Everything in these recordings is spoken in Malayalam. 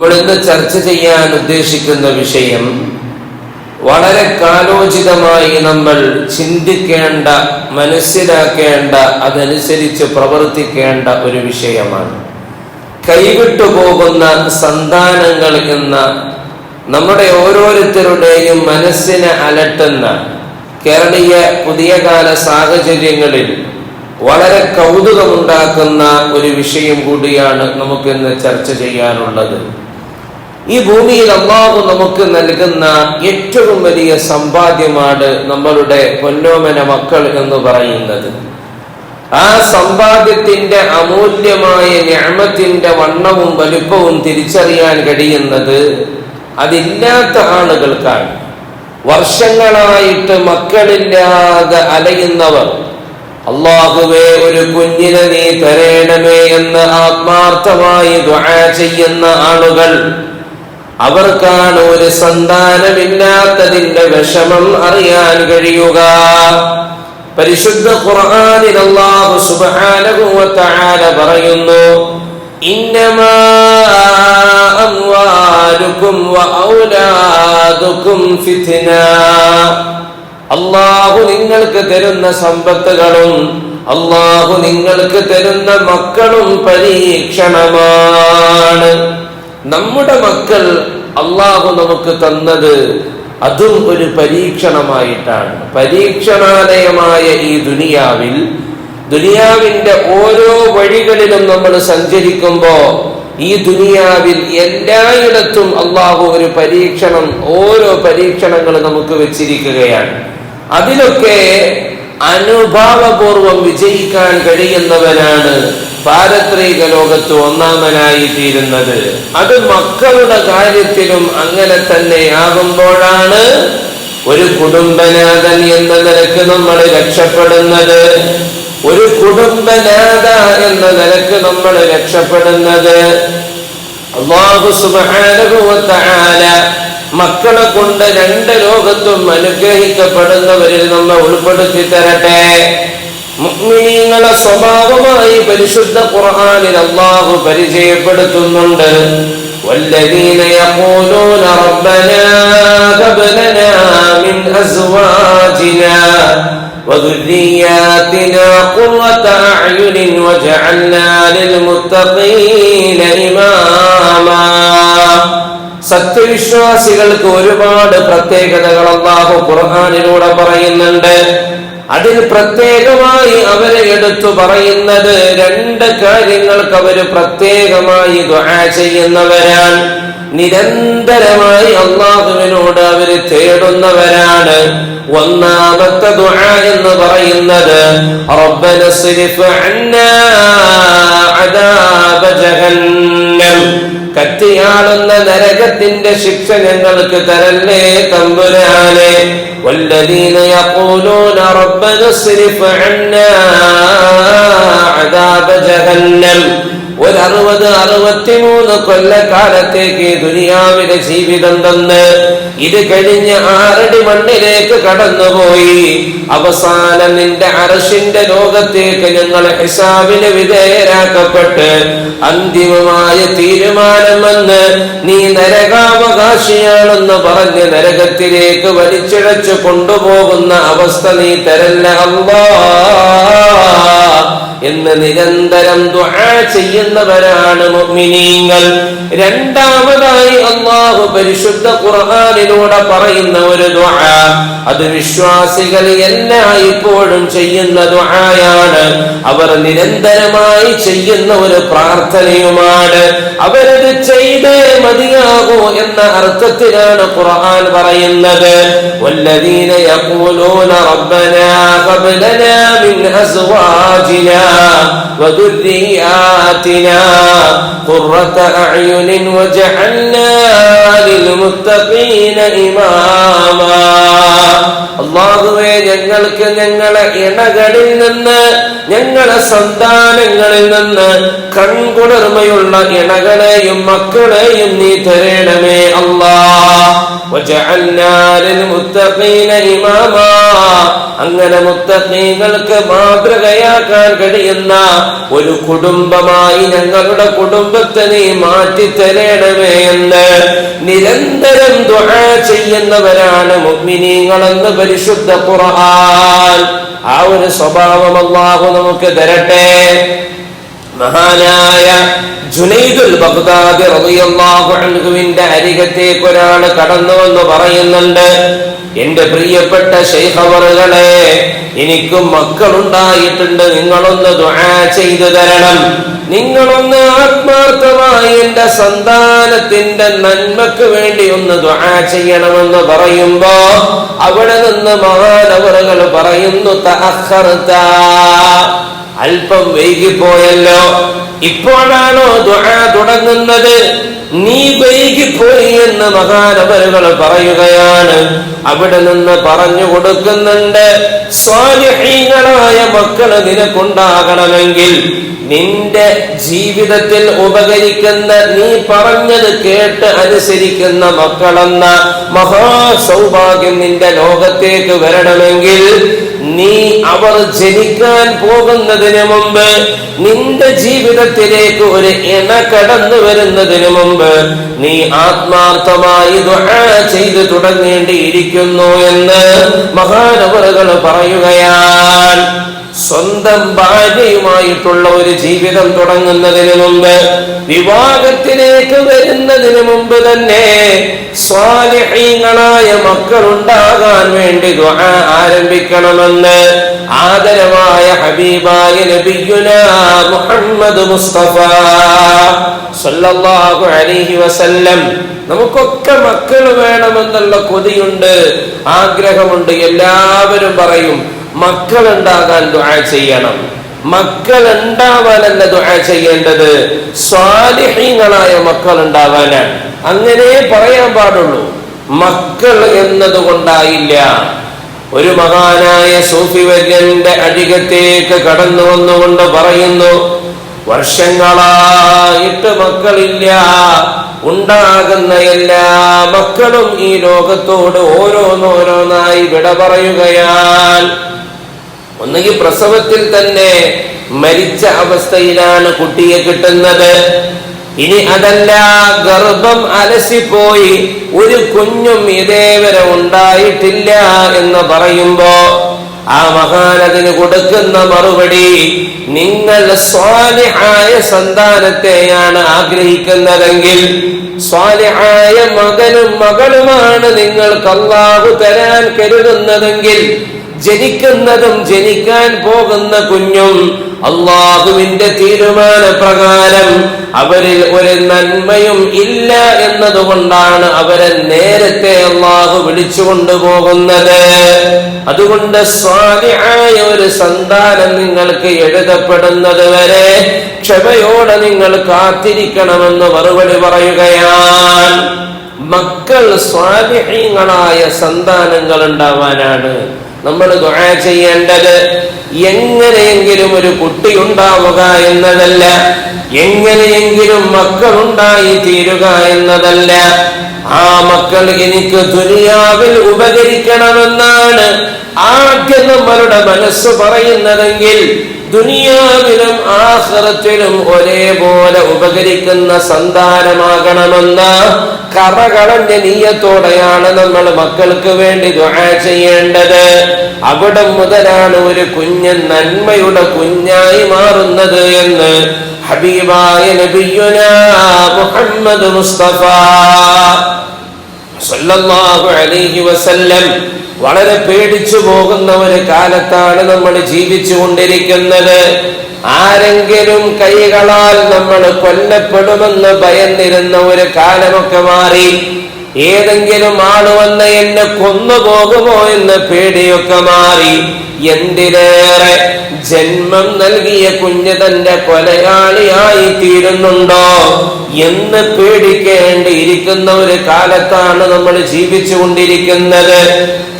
നമ്മളിന്ന് ചർച്ച ചെയ്യാൻ ഉദ്ദേശിക്കുന്ന വിഷയം വളരെ കാലോചിതമായി നമ്മൾ ചിന്തിക്കേണ്ട, മനസ്സിലാക്കേണ്ട, അതനുസരിച്ച് പ്രവർത്തിക്കേണ്ട ഒരു വിഷയമാണ്. കൈവിട്ടു പോകുന്ന സന്താനങ്ങൾ എന്ന നമ്മുടെ ഓരോരുത്തരുടെയും മനസ്സിനെ അലട്ടുന്ന കേരളീയ പുതിയ കാല സാഹചര്യങ്ങളിൽ വളരെ കൗതുകമുണ്ടാക്കുന്ന ഒരു വിഷയം കൂടിയാണ് നമുക്കിന്ന് ചർച്ച ചെയ്യാനുള്ളത്. ഈ ഭൂമിയിൽ അല്ലാഹു നമുക്ക് നൽകുന്ന ഏറ്റവും വലിയ സമ്പാദ്യമാണ് നമ്മളുടെ പൊന്നോമന മക്കൾ എന്ന് പറയുന്നത്. ആ സമ്പാദ്യത്തിന്റെ അമൂല്യമായ നിഅമത്തിന്റെ വണ്ണവും വലുപ്പവും തിരിച്ചറിയാൻ കഴിയുന്നത് അതില്ലാത്ത ആളുകൾക്കാണ്. വർഷങ്ങളായിട്ട് മക്കളില്ലാതെ അലയുന്നവർ, അല്ലാഹുവേ ഒരു കുഞ്ഞിനെ നീ തരേണമേ എന്ന് ആത്മാർത്ഥമായി ദുആ ചെയ്യുന്ന ആളുകൾ, അവർക്കാണ് ഒരു സന്താനമില്ലാത്തതിന്റെ വിഷമം അറിയാൻ കഴിയുക. പരിശുദ്ധ ഖുർആനിൽ അല്ലാഹു സുബ്ഹാനഹു വ തആല പറയുന്നു, ഇന്നമാ അംവാലുകും വ ഔലാദുകും ഫിത്ന. അല്ലാഹു നിങ്ങൾക്ക് തരുന്ന സമ്പത്തുകളും അല്ലാഹു നിങ്ങൾക്ക് തരുന്ന മക്കളും പരീക്ഷണമാണ്. നമ്മുടെ മക്കൾ അല്ലാഹു നമുക്ക് തന്നത് അതും ഒരു പരീക്ഷണമായിട്ടാണ്. പരീക്ഷണാലയമായ ഈ ദുനിയാവിന്റെ ഓരോ വഴികളിലും നമ്മൾ സഞ്ചരിക്കുമ്പോ ഈ ദുനിയാവിൽ എല്ലായിടത്തും അല്ലാഹു ഒരു പരീക്ഷണം, ഓരോ പരീക്ഷണങ്ങൾ നമുക്ക് വെച്ചിരിക്കുകയാണ്. അതിലൊക്കെ അനുഭാവപൂർവം വിജയിക്കാൻ കഴിയുന്നവനാണ് പാരത്രിക ലോകത്ത് ഒന്നാമനായി തീരുന്നത്. അത് മക്കളുടെ കാര്യത്തിലും അങ്ങനെ തന്നെ ആകുമ്പോഴാണ് ഒരു കുടുംബനാഥൻ എന്ന നിലക്ക് നമ്മൾ രക്ഷപ്പെടുന്നത്. ഒരു കുടുംബനാഥ എന്ന നിലക്ക് നമ്മൾ രക്ഷപ്പെടുന്നത്. അല്ലാഹു സുബ്ഹാനഹു വ തആല മക്കളെ കൊണ്ട് രണ്ട് ലോകത്തും അനുഗ്രഹിക്കപ്പെടുന്നവരിൽ നമ്മെ ഉൾപ്പെടുത്തി തരട്ടെ. മുഅ്മിനീങ്ങളെ സ്വഭാവമായി പരിശുദ്ധ ഖുർആനിൽ അല്ലാഹു പരിചയപ്പെടുത്തുന്നുണ്ട്. വല്ലദീന യഖൂലൂന റബ്ബനാ ഹബ് ലനാ മിൻ അസ്വാജിനാ വദുർരിയ്യാതിനാ ഖുർറത അഅ്യുനിൻ വജഅൽനാ ലിൽമുത്തഖീന ഇമാമാ. സത്യവിശ്വാസികൾക്ക് ഒരുപാട് പ്രത്യേകതകൾ അല്ലാഹു ഖുർആനിലൂടെ പറയുന്നുണ്ട്. അതിൽ പ്രത്യേകമായി അവരെ എടുത്തു പറയുന്നത് രണ്ട് കാര്യങ്ങൾക്ക് അവര് പ്രത്യേകമായി ദുആ ചെയ്യുന്നവരാണ്. നിരന്തരമായി അല്ലാഹുവിനോട് അവര് തേടുന്നവരാണ്. ഒന്നാമത്തെ ദുആ എന്ന് പറയുന്നത് റബ്ബന സ്രിഫ് അന്നാ അദാബ ജഹന്നം. കത്തിയാളുന്ന നരകത്തിന്റെ ശിക്ഷ ഞങ്ങൾക്ക് തരല്ലേ തമ്പുരാനെ. വല്ലദീന യഖൂലൂന റബ്ബന സ്രിഫ് അന്നാ അദാബ ജഹന്നം. 63 കൊല്ലക്കാലത്തേക്ക് ദുനിയാവിലെ ജീവിതം തന്ന് ഇത് കഴിഞ്ഞ് 6 അടി മണ്ണിലേക്ക് കടന്നുപോയി. അവസാനം നിന്റെ അർശിന്റെ ലോകത്തേക്ക് ഞങ്ങൾ ഹിസാബിന് വിധേയരാക്കപ്പെട്ട് അന്തിമമായ തീരുമാനം വന്ന് നീ നരകാവകാശിയാണെന്ന് പറഞ്ഞ് നരകത്തിലേക്ക് വലിച്ചിഴച്ചു കൊണ്ടുപോകുന്ന അവസ്ഥ നീ തരല്ല അല്ലാഹ് എന്ന് നിരന്തരം ദുആ ചെയ്യുന്നവരാണ് മുഅ്മിനീങ്ങൾ. രണ്ടാമതായി അല്ലാഹു പരിശുദ്ധ ഖുർആനിലൂടെ പറയുന്ന ഒരു ദുആ, അത് വിശ്വാസികൾ എല്ലായ്പ്പോഴും ചെയ്യുന്ന ദുആയാണ്. അവർ നിരന്തരമായി ചെയ്യുന്ന ഒരു പ്രാർത്ഥനയുമാണ്. അവരത് ചെയ്തേ മതിയാകൂ എന്ന അർത്ഥത്തിലാണ് ഖുർആൻ പറയുന്നത്. വല്ലദീന യഖൂലൂന റബ്ബനാ ഹബ് ലനാ മിൻ അസ്വാജിനാ وذرياتنا قرة أعين وجعلنا للمتقين إماما. അല്ലാഹുവേ ഞങ്ങൾക്ക് ഞങ്ങളെ ഇണകളിൽ നിന്ന് ഞങ്ങളെ സന്താനങ്ങളിൽ നിന്ന് കൺകുളിർമയുള്ള ഇണകളെയും മക്കളെയും നീ തരണമേ അല്ലാഹ്. വജഅൽനാ ലിൽമുത്തഖീന ഇമാമാ, അങ്ങനെ മുത്തഖീങ്ങൾക്ക് മാതൃകയാക്കാൻ കഴിയുന്ന ഒരു കുടുംബമായി ഞങ്ങളുടെ കുടുംബത്തെ നീ മാറ്റി തരണമേ എന്ന് നിരന്തരം ദുആ ചെയ്യുന്നവരാണ് മുഅ്മിനീങ്ങളെന്ന് പരിശുദ്ധ ഖുർആൻ. ആ ഒരു സ്വഭാവം അല്ലാഹു നമുക്ക് തരട്ടെ. മഹാനായ ജുനൈദുൽ ബഗ്ദാദി റളിയല്ലാഹു അൻഹുവിന്റെ അരികത്തേക്ക് ഒരാൾ കടന്നു വന്ന് പറയുന്നുണ്ട്, എന്റെ പ്രിയപ്പെട്ട ശൈഖ് അവറുകളെ, എനിക്കും മക്കളുണ്ടായിട്ടുണ്ട്, നിങ്ങളൊന്ന് ദുആ ചെയ്തു തരണം. നിങ്ങളൊന്ന് ആത്മാർത്ഥമായി എന്റെ സന്താനത്തിന്റെ നന്മക്ക് വേണ്ടി ഒന്ന് ദുആ ചെയ്യണമെന്ന് പറയുമ്പോ അവിടെ നിന്ന് മഹാനവറുകൾ പറയുന്നു, തഅഖർത, അല്പം വൈകിപ്പോയല്ലോ, ഇപ്പോഴാണോ ദുആ തുടങ്ങുന്നത്? നീ വൈകിപ്പോയി എന്ന് മഹാനവറുകൾ പറയുകയാണ്. അവിടെ നിന്ന് പറഞ്ഞു കൊടുക്കുന്നുണ്ട്, സ്വാലിഹീങ്ങളായ മക്കള് നിനക്കുണ്ടാകണമെങ്കിൽ നിന്റെ ജീവിതത്തിൽ ഉപകരിക്കുന്ന, നീ പറഞ്ഞത് കേട്ട് അനുസരിക്കുന്ന മക്കളെന്ന മഹാസൗഭാഗ്യം നിന്റെ ലോകത്തേക്ക് വരണമെങ്കിൽ നീ അവർ ജനിക്കാൻ പോകുന്നതിന് മുമ്പ്, നിന്റെ ജീവിതത്തിലേക്ക് ഒരു ഇണ കടന്നു വരുന്നതിന് മുമ്പ് നീ ആത്മാർത്ഥമായി ദുആ ചെയ്തു തുടങ്ങേണ്ടിയിരിക്കുന്നു എന്ന് മഹാനവറുകൾ പറയുകയാണ്. സ്വന്തം ഭാര്യയുമായിട്ടുള്ള ഒരു ജീവിതം തുടങ്ങുന്നതിന് മുമ്പ്, വിവാഹത്തിലേക്ക് വരുന്നതിന് മുമ്പ് തന്നെ സ്വാലിഹീങ്ങളായ മക്കളുണ്ടാകാൻ വേണ്ടി ദുആ ആരംഭിക്കണമെന്ന് ആദരവായ ഹബീബായ നബിയുനാ മുഹമ്മദ് മുസ്തഫ സല്ലല്ലാഹു അലൈഹി വസല്ലം. നമുക്കൊക്കെ മക്കൾ വേണമെന്നുള്ള കൊതിയുണ്ട്, ആഗ്രഹമുണ്ട്. എല്ലാവരും പറയും മക്കളുണ്ടാകാൻ ദുആ ചെയ്യണം. മക്കൾ ഉണ്ടാവാനല്ല ദുആ ചെയ്യേണ്ടത്, സ്വാലിഹീങ്ങളായ മക്കൾ ഉണ്ടാവാനാണ്. അങ്ങനെ പറയാൻ പാടുള്ളൂ. മക്കൾ എന്നതുകൊണ്ടായില്ല. ഒരു മഹാനായ സൂഫി വര്യന്റെ അരികത്തേക്ക് കടന്നു വന്നുകൊണ്ട് പറയുന്നു, വർഷങ്ങളായിട്ട് മക്കളില്ല, ഉണ്ടാകുന്ന എല്ലാ മക്കളും ഈ ലോകത്തോട് ഓരോന്നോരോന്നായി വിട പറയുകയാണ്. ഒന്നുകിൽ പ്രസവത്തിൽ തന്നെ മരിച്ച അവസ്ഥയിലാണ് കുട്ടിയെ കിട്ടുന്നത്. ഇനി അതല്ല, ഗർഭം അലസിപ്പോയി ഒരു കുഞ്ഞും ഇതേവരെ ഉണ്ടായിട്ടില്ല എന്ന് പറയുമ്പോ ആ മഹാനതിന് കൊടുക്കുന്ന മറുപടി, നിങ്ങൾ സ്വാലിഹായ സന്താനത്തെയാണ് ആഗ്രഹിക്കുന്നതെങ്കിൽ, സ്വാലിഹായ മകനും മകളുമാണ് നിങ്ങൾക്ക് അല്ലാഹു തരാൻ കരുതുന്നതെങ്കിൽ, ജനിക്കുന്നതും ജനിക്കാൻ പോകുന്ന കുഞ്ഞും അല്ലാഹുവിന്റെ തീരുമാന പ്രകാരം അവരിൽ ഒരു നന്മയും ഇല്ല എന്നതുകൊണ്ടാണ് അവരെ നേരത്തെ അല്ലാഹു വിളിച്ചു കൊണ്ടുപോകുന്നത്. അതുകൊണ്ട് സ്വാലിഹായ ഒരു സന്താനം നിങ്ങൾക്ക് എഴുതപ്പെടുന്നത് വരെ ക്ഷമയോടെ നിങ്ങൾ കാത്തിരിക്കണമെന്ന് മറുപടി പറയുകയാണ്. മക്കൾ സ്വാലിഹീങ്ങളായ സന്താനങ്ങൾ ഉണ്ടാവാനാണ് നമ്മൾ ദുആ ചെയ്യേണ്ടത്. എങ്ങനെയെങ്കിലും ഒരു കുട്ടി ഉണ്ടാവുക എന്നതല്ല, എങ്ങനെയെങ്കിലും മക്കളുണ്ടായി തീരുക എന്നതല്ല. ആ മക്കൾ എനിക്ക് ദുനിയാവിൽ ഉപകരിക്കണമെന്നാണ് ആദ്യം നമ്മളുടെ മനസ്സ് പറയുന്നതെങ്കിൽ, ദുനിയാവിലും ആഖിറത്തിലും ഒരേപോലെ ഉപകരിക്കുന്ന സന്താനമാകണമെന്ന കറകളഞ്ഞ നീയത്തോടെയാണ് നമ്മൾ മക്കൾക്ക് വേണ്ടി ദുആ ചെയ്യേണ്ടത്. അവിടെ മുതലാണ് ഒരു കുഞ്ഞ് നന്മയുടെ കുഞ്ഞായി മാറുന്നത് എന്ന് ഹബീബായ നബിയുനാ മുഹമ്മദ് മുസ്തഫ സല്ലല്ലാഹു അലൈഹി വസല്ലം വളരെ പേടിച്ചു പോകുന്ന ഒരു കാലത്താണ് നമ്മൾ ജീവിച്ചു കൊണ്ടിരിക്കുന്നത്. ആരെങ്കിലും കൈകളാൽ നമ്മൾ കൊല്ലപ്പെടുമെന്ന് ഭയന്നിരുന്ന ഒരു കാലമൊക്കെ മാറി. ഏതെങ്കിലും ആള് വന്ന് എന്നെ കൊന്നുപോകുമോ എന്ന് പേടിയൊക്കെ മാറി. എന്തിനേറെ ജന്മം നൽകിയ കുഞ്ഞ് തന്റെ കൊലയാളിയായി തീരുന്നുണ്ടോ എന്ന് പേടിക്കേണ്ടിയിരിക്കുന്ന ഒരു കാലത്താണ് നമ്മൾ ജീവിച്ചു കൊണ്ടിരിക്കുന്നത്.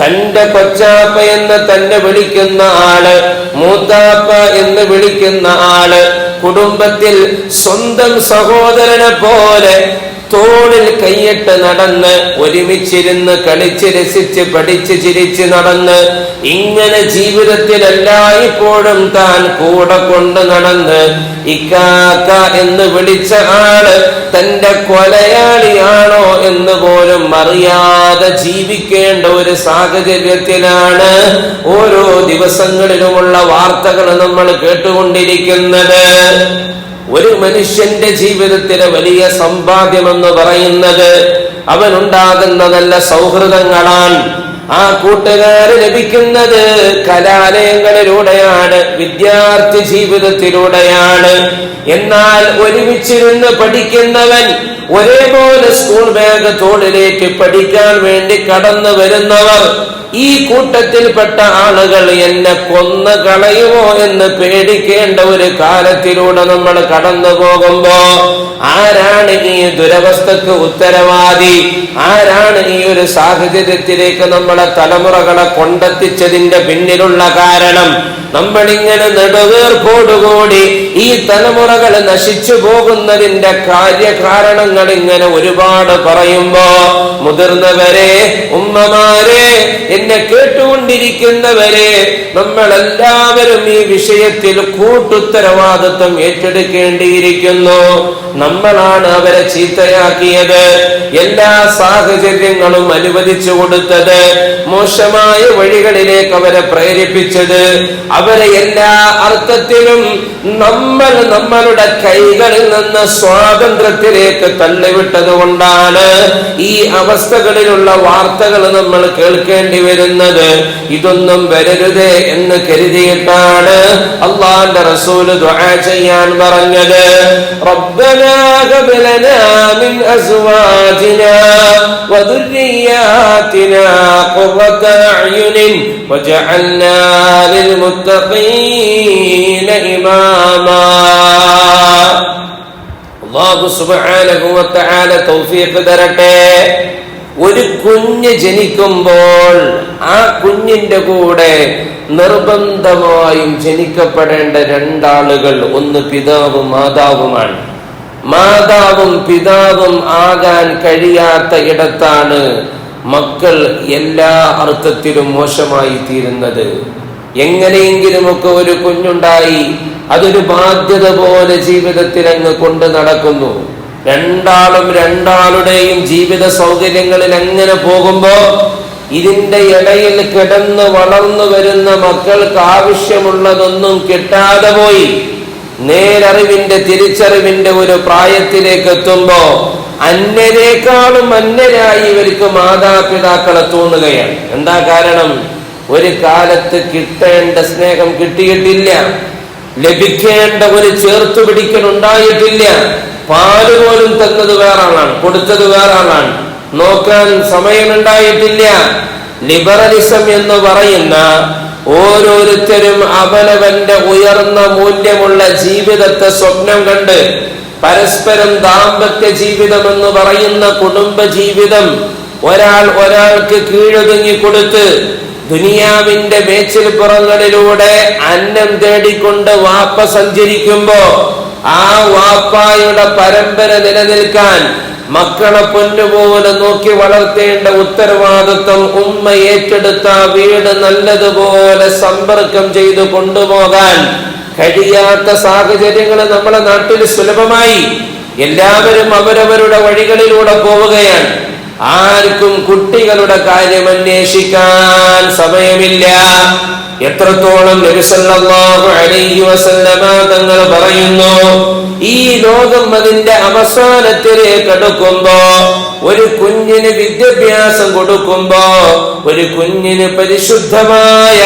തന്റെ കൊച്ചാപ്പ എന്ന് തന്നെ വിളിക്കുന്ന ആള്, മൂത്താപ്പ എന്ന് വിളിക്കുന്ന ആള് കുടുംബത്തിൽ സ്വന്തം സഹോദരനെ പോലെ തോളിൽ കൈയിട്ട് നടന്ന് ഒരുമിച്ചിരുന്ന് കളിച്ച് രസിച്ച് പഠിച്ച് ചിരിച്ച് നടന്ന് ഇങ്ങനെ ജീവിതത്തിൽ എല്ലായ്പ്പോഴും താൻ കൂടെ കൊണ്ട് നടന്ന് ഇക്കാക്ക എന്ന് വിളിച്ച ആള് തന്റെ കൊലയാളിയാണോ എന്ന് പോലും അറിയാതെ ജീവിക്കേണ്ട ഒരു സാഹചര്യത്തിലാണ് ഓരോ ദിവസങ്ങളിലുമുള്ള വാർത്തകൾ നമ്മൾ കേട്ടുകൊണ്ടിരിക്കുന്നത്. ഒരു മനുഷ്യന്റെ ജീവിതത്തിലെ വലിയ സമ്പാദ്യമെന്ന് പറയുന്നത് അവനുണ്ടാകുന്ന നല്ല സൗഹൃദങ്ങളാണ്. ആ കൂട്ടുകാര് ലഭിക്കുന്നത് കലാലയങ്ങളിലൂടെയാണ്, വിദ്യാർത്ഥി ജീവിതത്തിലൂടെയാണ്. എന്നാൽ ഒരുമിച്ചിരുന്ന് പഠിക്കുന്നവൻ, ഒരേപോലെ സ്കൂൾ ബാഗ് തോളിലേക്ക് പഠിക്കാൻ വേണ്ടി കടന്നു വരുന്നവർ, ഈ കൂട്ടത്തിൽപ്പെട്ട ആളുകൾ എന്നെ കൊന്നു കളയുമോ എന്ന് പേടിക്കേണ്ട ഒരു കാലത്തിലൂടെ നമ്മൾ കടന്നു പോകുമ്പോ ആരാണ് ഈ ദുരവസ്ഥക്ക് ഉത്തരവാദി? ആരാണ് ഈ ഒരു സാഹചര്യത്തിലേക്ക് നമ്മളെ തലമുറകളെ കൊണ്ടെത്തിച്ചതിന്റെ പിന്നിലുള്ള കാരണം? നമ്മളിങ്ങനെ നെടുവേർപ്പോടുകൂടി ഈ തലമുറകൾ നശിച്ചു പോകുന്നതിന്റെ കാര്യകാരണങ്ങൾ ഇങ്ങനെ ഒരുപാട് പറയുമ്പോ, മുതിർന്നവരെ, ഉമ്മമാരെ, എന്നെ കേട്ടുകൊണ്ടിരിക്കുന്നവരെ, നമ്മളെല്ലാവരും ഈ വിഷയത്തിൽ കൂട്ടുത്തരവാദിത്വം ഏറ്റെടുക്കേണ്ടിയിരിക്കുന്നു. നമ്മളാണ് അവരെ ചീത്തയാക്കിയത്, എല്ലാ സാഹചര്യങ്ങളും അനുവദിച്ചു കൊടുത്തത്, മോശമായ വഴികളിലേക്ക് അവരെ പ്രേരിപ്പിച്ചത്, അവരെ എല്ലാ അർത്ഥത്തിലും നമ്മൾ നമ്മളുടെ കൈകളിൽ നിന്ന് സ്വാതന്ത്ര്യത്തിലേക്ക് തള്ളിവിട്ടത് കൊണ്ടാണ് ഈ അവസ്ഥകളിലുള്ള വാർത്തകൾ നമ്മൾ കേൾക്കേണ്ടി വരുന്നത്. ഇതൊന്നും വരരുതേ എന്ന് കരുതിയിട്ടാണ് അല്ലാഹുവിന്റെ റസൂൽ ദുആ ചെയ്യാൻ പറഞ്ഞത്. റബ്ബനാ ഹബ് ലനാ മിൻ അസ്വാജിനാ വദുർരിയാതിനാ ഖുർറത അയുനിൻ വജഅൽനാ ലിൽമുത്തഖീന ഇമാമാ. അല്ലാഹു സുബ്ഹാനഹു വ തആല തൗഫീഖ് തരട്ടെ. ഒരു കുഞ്ഞ് ജനിക്കുമ്പോൾ ആ കുഞ്ഞിന്റെ കൂടെ നിർബന്ധമായും ജനിക്കപ്പെടേണ്ട രണ്ടാളുകൾ, ഒന്ന് പിതാവും മാതാവുമാണ്. മാതാവും പിതാവും ആകാൻ കഴിയാത്ത ഇടത്താണ് മക്കൾ എല്ലാ അർത്ഥത്തിലും മോശമായി തീരുന്നത്. എങ്ങനെയെങ്കിലുമൊക്കെ ഒരു കുഞ്ഞുണ്ടായി, അതൊരു ബാധ്യത പോലെ ജീവിതത്തിൽ അങ്ങ് കൊണ്ട് നടക്കുന്നു. രണ്ടാളും രണ്ടാളുടെയും ജീവിത സൗകര്യങ്ങളിൽ അങ്ങനെ പോകുമ്പോ ഇതിന്റെ ഇടയിൽ കിടന്ന് വളർന്നു വരുന്ന മക്കൾക്ക് ആവശ്യമുള്ളതൊന്നും കിട്ടാതെ പോയി നേരറിവിന്റെ തിരിച്ചറിവിന്റെ ഒരു പ്രായത്തിലേക്ക് എത്തുമ്പോ അന്യരെക്കാളും അന്യരായി ഇവർക്ക് മാതാപിതാക്കളെ തോന്നുകയാണ്. എന്താ കാരണം? ഒരു കാലത്ത് കിട്ടേണ്ട സ്നേഹം കിട്ടിയിട്ടില്ല, ലഭിക്കേണ്ട ഒരു ചേർത്തുപിടിക്കൽ ഉണ്ടായിട്ടില്ല. പാല് പോലും തന്നത് വേറാളാണ്, കൊടുത്തത് വേറാളാണ്, നോക്കാൻ സമയമുണ്ടായിട്ടില്ല. ലിബറലിസം എന്ന് പറയുന്ന ഓരോരുത്തരും അവനവന്റെ ഉയർന്ന മൂല്യമുള്ള ജീവിതത്തെ സ്വപ്നം കണ്ട് പരസ്പരം ദാമ്പത്യ ജീവിതം എന്ന് പറയുന്ന കുടുംബ ജീവിതം ഒരാൾക്ക് കീഴൊതുങ്ങി കൊടുത്ത് ദുനിയാവിന്റെ മേച്ചിൽപ്പുറങ്ങളിലൂടെ അന്നം തേടിക്കൊണ്ട് വാപ്പ സഞ്ചരിക്കുമ്പോ ആ വാപ്പായുടെ പരമ്പര നിലനിൽക്കാൻ മക്കളെ പൊന്നുപോലെ നോക്കി വളർത്തേണ്ട ഉത്തരവാദിത്വം ഉമ്മ ഏറ്റെടുത്ത വീട് നല്ലതുപോലെ സമ്പർക്കം ചെയ്ത് കൊണ്ടുപോകാൻ കഴിയാത്ത സാഹചര്യങ്ങൾ നമ്മുടെ നാട്ടിൽ സുലഭമായി. എല്ലാവരും അവരവരുടെ വഴികളിലൂടെ പോവുകയാണ്. ആർക്കും കുട്ടികളുടെ കാര്യം അന്വേഷിക്കാൻ സമയമില്ല. എത്രത്തോളം നബി സല്ലല്ലാഹു അലൈഹി വസല്ലമ തങ്ങൾ പറയുന്നു, ഈ ലോകം അതിന്റെ അവസാനത്തിലേക്ക് അടുക്കുമ്പോ, ഒരു കുഞ്ഞിന് വിദ്യാഭ്യാസം കൊടുക്കുമ്പോ, ഒരു കുഞ്ഞിന് പരിശുദ്ധമായ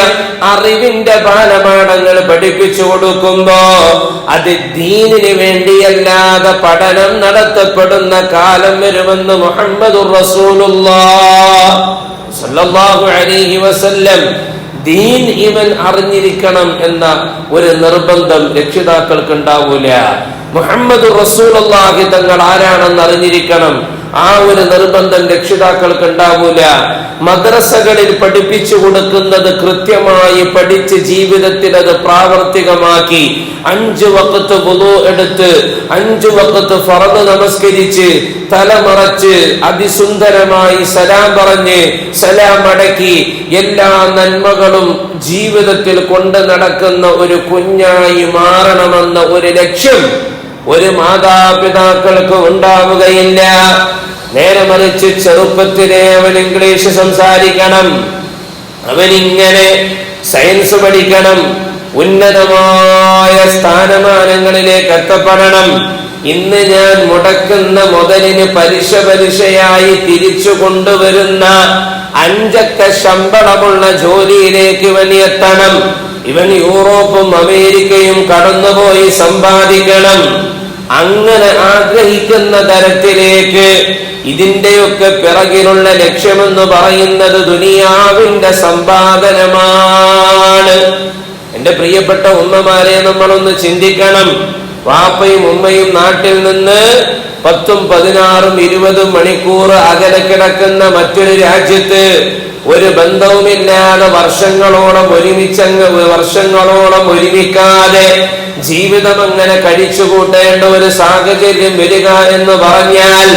അറിവിന്റെ പാഠങ്ങൾ പഠിപ്പിച്ചു കൊടുക്കുമ്പോ, അത് ദീനിന് വേണ്ടിയല്ലാതെ പഠനം നടത്തപ്പെടുന്ന കാലം വരുമെന്ന് മുഹമ്മദുർ റസൂലുള്ളാഹി സ്വല്ലല്ലാഹു അലൈഹി വസല്ലം ദീൻ ഇവൻ അറിഞ്ഞിരിക്കണം എന്ന ഒരു നിർബന്ധം രക്ഷിതാക്കൾക്ക് ഉണ്ടാവൂല. മുഹമ്മദ് റസൂലുള്ളാഹി തങ്ങൾ ആരാണെന്ന് അറിഞ്ഞിരിക്കണം, ആ ഒരു നിർബന്ധം രക്ഷിതാക്കൾക്ക് ഉണ്ടാവൂല. മദ്രസകളിൽ പഠിപ്പിച്ചു കൊടുക്കുന്നത് കൃത്യമായി പഠിച്ച് ജീവിതത്തിൽ അത് പ്രാവർത്തികമാക്കി 5 വഖത്ത് വുളു എടുത്ത് 5 വഖത്ത് ഫർദ് നമസ്കരിച്ച് തലമറച്ച് അതിസുന്ദരമായി സലാം പറഞ്ഞ് സലാം അടക്കി എല്ലാ നന്മകളും ജീവിതത്തിൽ കൊണ്ട് നടക്കുന്ന ഒരു കുഞ്ഞായി മാറണമെന്ന ഒരു ലക്ഷ്യം ഒരു മാതാപിതാക്കൾക്ക് ഉണ്ടാവുകയില്ല. നേരെ മറിച്ച് ചെറുപ്പത്തിലെ അവൻ ഇംഗ്ലീഷ് സംസാരിക്കണം, അവനിങ്ങനെ സയൻസ് പഠിക്കണം, ഉന്നതമായ സ്ഥാനമാനങ്ങളിലേക്ക് എത്തപ്പെടണം. ഇന്ന് ഞാൻ മുടക്കുന്ന മുതലിന് പലിശയായി തിരിച്ചു കൊണ്ടുവരുന്ന 5 അക്ക ശമ്പളമുള്ള ജോലിയിലേക്ക് ഇവൻ എത്തണം. ഇവൻ യൂറോപ്പും അമേരിക്കയും കടന്നുപോയി സമ്പാദിക്കണം. അങ്ങനെ ആഗ്രഹിക്കുന്ന തരത്തിലേക്ക് ഇതിന്റെയൊക്കെ പിറകിലുള്ള ലക്ഷ്യമെന്ന് പറയുന്നത് ദുനിയാവിന്റെ സമ്പാദനമാണ്. എന്റെ പ്രിയപ്പെട്ട ഉമ്മമാരെ, നമ്മളൊന്ന് ചിന്തിക്കണം. വാപ്പയും ഉമ്മയും നാട്ടിൽ നിന്ന് 10, 16, 20 മണിക്കൂർ അകലെ കിടക്കുന്ന മറ്റൊരു രാജ്യത്ത് ഒരു ബന്ധവുമില്ലാതെ വർഷങ്ങളോളം ഒരുമിക്കാതെ ജീവിതം അങ്ങനെ കഴിച്ചുകൂട്ടേണ്ട ഒരു സാഹചര്യം വരിക എന്ന് പറഞ്ഞാൽ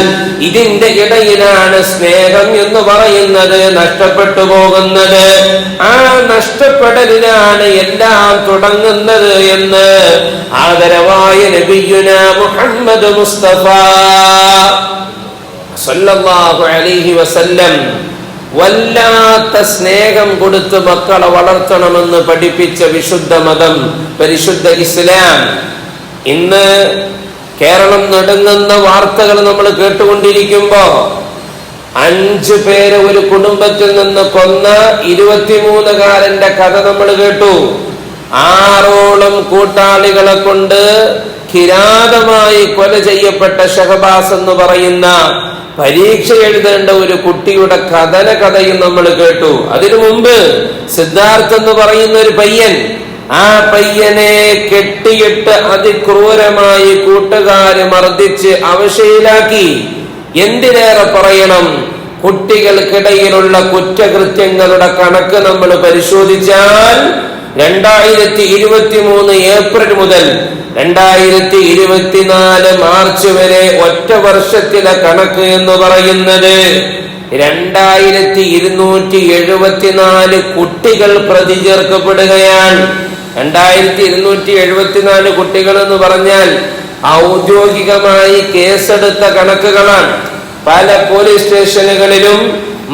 ഇതിന്റെ ഇടയിലാണ് സ്നേഹം എന്ന് പറയുന്നത് നഷ്ടപ്പെട്ടു പോകുന്നത്. ആ നഷ്ടപ്പെടലിനാണ് എല്ലാം തുടങ്ങുന്നത് എന്ന് ആദരവായ നബിയുനാ മുഹമ്മദ് മുസ്തഫ സല്ലല്ലാഹു അലൈഹി വസല്ലം വല്ലാത്ത സ്നേഹം കൊടുത്ത് മക്കളെ വളർത്തണമെന്ന് പഠിപ്പിച്ച വിശുദ്ധ മതം, പരിശുദ്ധ ഇസ്ലാം. ഇന്ന് കേരളം നടുങ്ങുന്ന വാർത്തകൾ നമ്മൾ കേട്ടുകൊണ്ടിരിക്കുമ്പോ 5 പേര് ഒരു കുടുംബത്തിൽ നിന്ന് കൊന്ന 23കാരന്റെ കഥ നമ്മൾ കേട്ടു. 6ഓളം കൂട്ടാളികളെ കൊണ്ട് കിരാതമായി കൊല ചെയ്യപ്പെട്ട ഷഹബാസ് എന്ന് പറയുന്ന പരീക്ഷ എഴുതേണ്ട ഒരു കുട്ടിയുടെ കഥയും നമ്മൾ കേട്ടു. അതിനു മുമ്പ് സിദ്ധാർത്ഥ് എന്ന് പറയുന്ന ഒരു പയ്യൻ, ആ പയ്യനെ കെട്ടിയിട്ട് അതിക്രൂരമായി കൂട്ടുകാര് മർദ്ദിച്ച് അവശയിലാക്കി. എന്തിനേറെ പറയണം, കുട്ടികൾക്കിടയിലുള്ള കുറ്റകൃത്യങ്ങളുടെ കണക്ക് നമ്മൾ പരിശോധിച്ചാൽ 2023 ഏപ്രിൽ മുതൽ 2024 മാർച്ച് വരെ ഒറ്റ വർഷത്തിലെ കണക്ക് എന്ന് പറയുന്നത് 2274 കുട്ടികൾ പ്രതി ചേർക്കപ്പെടുകയാണ്. 2274 കുട്ടികൾ എന്ന് പറഞ്ഞാൽ ഔദ്യോഗികമായി കേസെടുത്ത കണക്കുകളാണ്. പല പോലീസ് സ്റ്റേഷനുകളിലും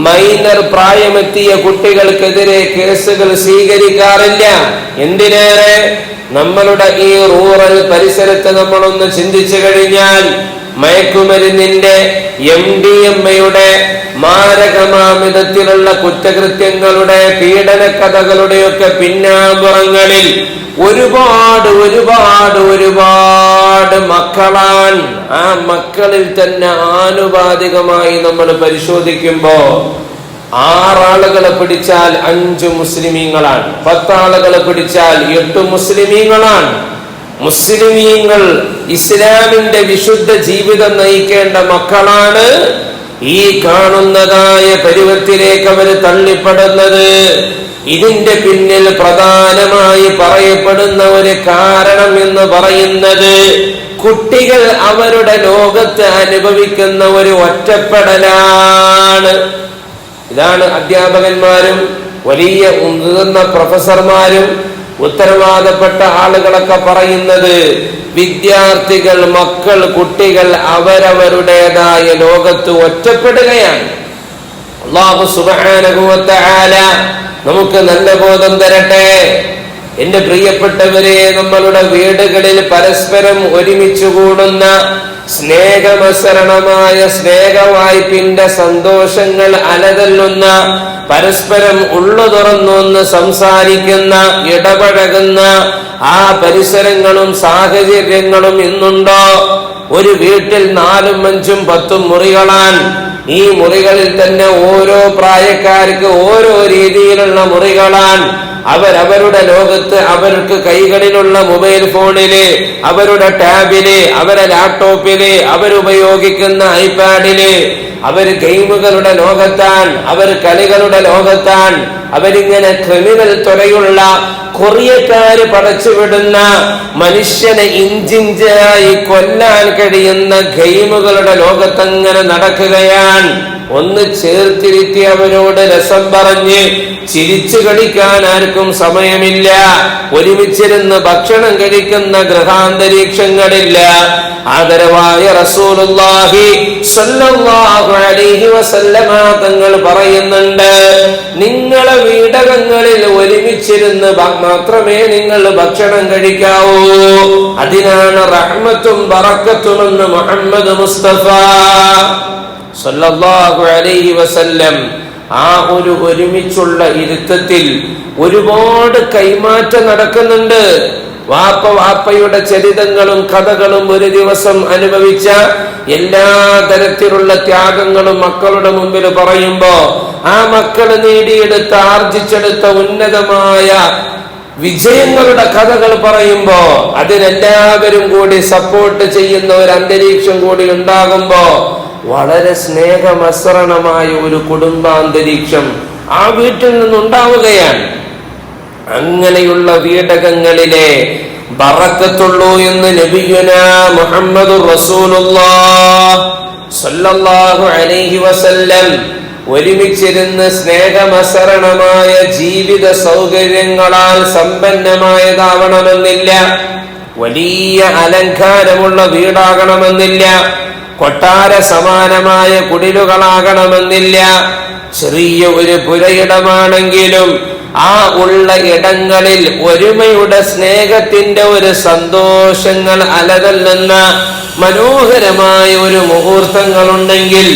മൈനർ പ്രായമെത്തിയ കുട്ടികൾക്കെതിരെ കേസുകൾ സ്വീകരിക്കാറില്ല. എന്തിനേറെ നമ്മളുടെ ഈ റൂറൽ പരിസരത്ത് നമ്മളൊന്ന് ചിന്തിച്ചു കഴിഞ്ഞാൽ മയക്കുമരുന്നിന്റെ MDMA മാരകമാമിതത്തിലുള്ള കുറ്റകൃത്യങ്ങളുടെ പീഡന കഥകളുടെയൊക്കെ പിന്നാമ്പുറങ്ങളിൽ ഒരുപാട് മക്കളാണ്. ആ മക്കളിൽ തന്നെ ആനുപാതികമായി നമ്മൾ പരിശോധിക്കുമ്പോ 6 ആളുകളെ പിടിച്ചാൽ 5 മുസ്ലിമീങ്ങളാണ്, 10 ആളുകളെ പിടിച്ചാൽ 8 മുസ്ലിമീങ്ങളാണ്. മുസ്ലിമീങ്ങൾ ഇസ്ലാമിന്റെ വിശുദ്ധ ജീവിതം നയിക്കേണ്ട മക്കളാണ്. ഈ കാണുന്നതായ പരുവത്തിലേക്ക് അവർ തള്ളിപ്പെടുന്നത്. ഇതിന്റെ പിന്നിൽ പ്രധാനമായി പറയപ്പെടുന്ന ഒരു കാരണം എന്ന് പറയുന്നത് കുട്ടികൾ അവരുടെ ലോകത്ത് അനുഭവിക്കുന്ന ഒരു ഒറ്റപ്പെടലാണ്. ഇതാണ് അധ്യാപകന്മാരും വലിയ ഉയർന്ന പ്രൊഫസർമാരും ഉത്തരവാദപ്പെട്ട ആളുകളൊക്കെ പറയുന്നത്. വിദ്യാർത്ഥികൾ, മക്കൾ, കുട്ടികൾ അവരവരുടേതായ ലോകത്ത് ഒറ്റപ്പെടുകയാണ്. അല്ലാഹു സുബ്ഹാനഹു വ തആല നമുക്ക് നല്ല ബോധം തരട്ടെ. എന്റെ പ്രിയപ്പെട്ടവരെ, നമ്മളുടെ വീടുകളിൽ പരസ്പരം ഒരുമിച്ച് കൂടുന്ന സ്നേഹമസരണമായ സ്നേഹവായ്പിന്റെ സന്തോഷങ്ങൾ അലതല്ലുന്ന, പരസ്പരം ഉള്ളു തുറന്നൊന്ന് സംസാരിക്കുന്ന, ഇടപഴകുന്ന ആ പരിസരങ്ങളും സാഹചര്യങ്ങളും ഇന്നുണ്ടോ? ഒരു വീട്ടിൽ 4, 5, 10 മുറികളാണ്. ഈ മുറികളിൽ തന്നെ ഓരോ പ്രായക്കാർക്ക് ഓരോ രീതിയിലുള്ള മുറികളാണ്. അവരവരുടെ ലോകത്ത് അവർക്ക് കൈകളിലുള്ള മൊബൈൽ ഫോണില്, അവരുടെ ടാബില്, അവരുടെ ലാപ്ടോപ്പില്, അവരുപയോഗിക്കുന്ന ഐപാഡില് അവർ ഗെയിമുകളുടെ ലോകത്താൻ, അവർ കളികളുടെ ലോകത്താൻ. അവരിങ്ങനെ ക്രിമിനൽ തുറയുള്ള കൊറിയക്കാര് പടച്ചുവിടുന്ന മനുഷ്യനെ ഇഞ്ചിഞ്ചായി കൊല്ലാൻ കഴിയുന്ന ഗെയിമുകളുടെ ലോകത്തങ്ങനെ നടക്കുകയാണ്. ഒന്ന് ചേർത്തിരുത്തി അവരോട് രസം പറഞ്ഞ് ചിരിച്ചു കളിക്കാൻ ആർക്കും സമയമില്ല. ഒരുമിച്ചിരുന്ന് ഭക്ഷണം കഴിക്കുന്ന ഗൃഹാന്തരീക്ഷങ്ങളില്ല. ആദരവായ റസൂലുള്ളാഹി സ്വല്ലല്ലാഹു അലൈഹി വസല്ലമ തങ്ങൾ പറയുന്നുണ്ട്, നിങ്ങളെ വീടകങ്ങളിൽ ഒരുമിച്ചിരുന്ന് മാത്രമേ നിങ്ങൾ ഭക്ഷണം കഴിക്കാവൂ. അതിനാണ് റഹ്മത്തും ബറക്കത്തുമെന്ന് മുഹമ്മദ് മുസ്തഫ സല്ലല്ലാഹു അലൈഹി വസല്ലം. ആ ഒരു ഒരുമിച്ചുള്ള ഇരുത്തത്തിൽ ഒരുപാട് കൈമാറ്റം നടക്കുന്നുണ്ട്. വാപ്പയുടെ ചരിതങ്ങളും കഥകളും ഒരു ദിവസം അനുഭവിച്ച എല്ലാ തരത്തിലുള്ള ത്യാഗങ്ങളും മക്കളുടെ മുമ്പിൽ പറയുമ്പോ, ആ മക്കള് നേടിയെടുത്ത ആർജിച്ചെടുത്ത ഉന്നതമായ വിജയങ്ങളുടെ കഥകൾ പറയുമ്പോ അതിനെല്ലാവരും കൂടി സപ്പോർട്ട് ചെയ്യുന്ന ഒരു അന്തരീക്ഷം കൂടി ഉണ്ടാകുമ്പോ വളരെ സ്നേഹമസരണമായ ഒരു കുടുംബാന്തരീക്ഷം ആ വീട്ടിൽ നിന്നുണ്ടാവുകയാണ്. അങ്ങനെയുള്ള വീടകങ്ങളിലെ ബറക്കത്തുള്ളൂ എന്ന് നബിയുനാ മുഹമ്മദുർ റസൂലുള്ളാഹി സ്വല്ലല്ലാഹു അലൈഹി വസല്ലം ഒരുമിച്ചിരുന്ന് സ്നേഹമസരണമായ ജീവിത സൗകര്യങ്ങളാൽ സമ്പന്നമായതാവണമെന്നില്ല, വലിയ അലങ്കാരമുള്ള വീടാകണമെന്നില്ല, കൊട്ടാര സമാനമായ കുടിലുകളാകണമെന്നില്ല. ചെറിയ ഒരു പുരയിടമാണെങ്കിലും ആ ഉള്ള ഇടങ്ങളിൽ ഒരുമയുടെ സ്നേഹത്തിന്റെ ഒരു സന്തോഷങ്ങൾ അലതല്ലുന്ന മനോഹരമായ ഒരു മുഹൂർത്തങ്ങളുണ്ടെങ്കിൽ,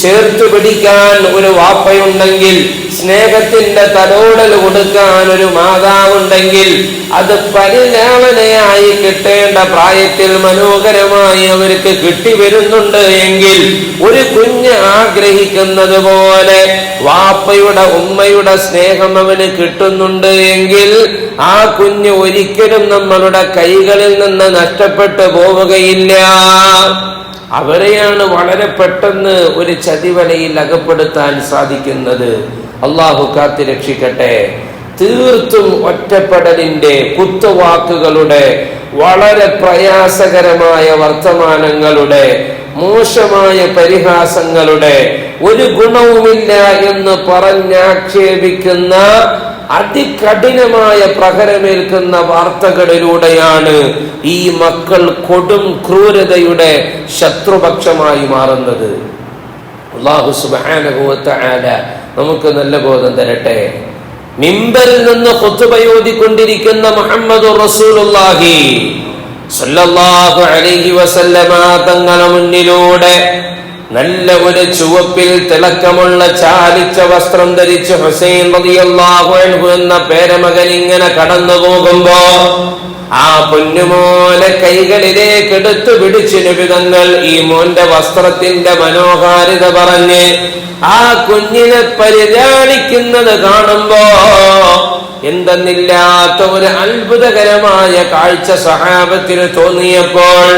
ചേർത്തു പിടിക്കാൻ ഒരു വാപ്പയുണ്ടെങ്കിൽ, സ്നേഹത്തിന്റെ തലോടൽ കൊടുക്കാൻ ഒരു മാതാവുണ്ടെങ്കിൽ, അത് പരിലാളനയായി കിട്ടേണ്ട പ്രായത്തിൽ മനോഹരമായി അവർക്ക് കിട്ടിവരുന്നുണ്ട് എങ്കിൽ, ഒരു കുഞ്ഞ് ആഗ്രഹിക്കുന്നത് പോലെ വാപ്പയുടെ ഉമ്മയുടെ സ്നേഹം അവന് കിട്ടുന്നുണ്ട് എങ്കിൽ, ആ കുഞ്ഞ് ഒരിക്കലും നമ്മളുടെ കൈകളിൽ നിന്ന് നഷ്ടപ്പെട്ടു പോവുകയില്ല. അവരെയാണ് വളരെ പെട്ടെന്ന് ഒരു ചതിവലയിൽ അകപ്പെടുത്താൻ സാധിക്കുന്നത്. അള്ളാഹു കാത്ത് രക്ഷിക്കട്ടെ. തീർത്തും ഒറ്റപ്പെടലിന്റെ കുത്തുവാക്കുകളുടെ, വളരെ പ്രയാസകരമായ വർത്തമാനങ്ങളുടെ, മോശമായ പരിഹാസങ്ങളുടെ, ഒരു ഗുണവുമില്ല എന്ന് പറഞ്ഞാക്ഷേപിക്കുന്ന അതികഠിനമായ പ്രഹരമേൽക്കുന്ന വാർത്തകളിലൂടെയാണ് ഈ മക്കൾ കൊടും ക്രൂരതയുടെ ശത്രുപക്ഷമായി മാറുന്നത്. അല്ലാഹു സുബ്ഹാനഹു വ തആല നമുക്ക് നല്ല ബോധം തരട്ടെ. മിമ്പറിൽ നിന്ന് ഖുതുബ ഓതിക്കൊണ്ടിരിക്കുന്ന മുഹമ്മദുർ റസൂലുള്ളാഹി സ്വല്ലല്ലാഹു അലൈഹി വസല്ലമ തങ്ങളുടെ മുന്നിലൂടെ നല്ല ഒരു ചുവപ്പിൽ തിളക്കമുള്ള ചാലിച്ച വസ്ത്രം ധരിച്ച് ഹുസൈൻ റളിയല്ലാഹു അൻഹു എന്ന പേരമകൻ ഇങ്ങനെ കടന്നു പോകുമ്പോ ആ പൊന്നുമോനെ കൈകളിലേക്ക് എടുത്തു പിടിച്ചു നബി തങ്ങൾ ഈ മോന്റെ വസ്ത്രത്തിന്റെ മനോഹാരിത പറഞ്ഞ് ആ കുഞ്ഞിനെ പരിലാളിക്കുന്നത് കാണുമ്പോ എന്തെന്നില്ലാത്ത ഒരു അത്ഭുതകരമായ കാഴ്ച സഹാബത്തിന് തോന്നിയപ്പോൾ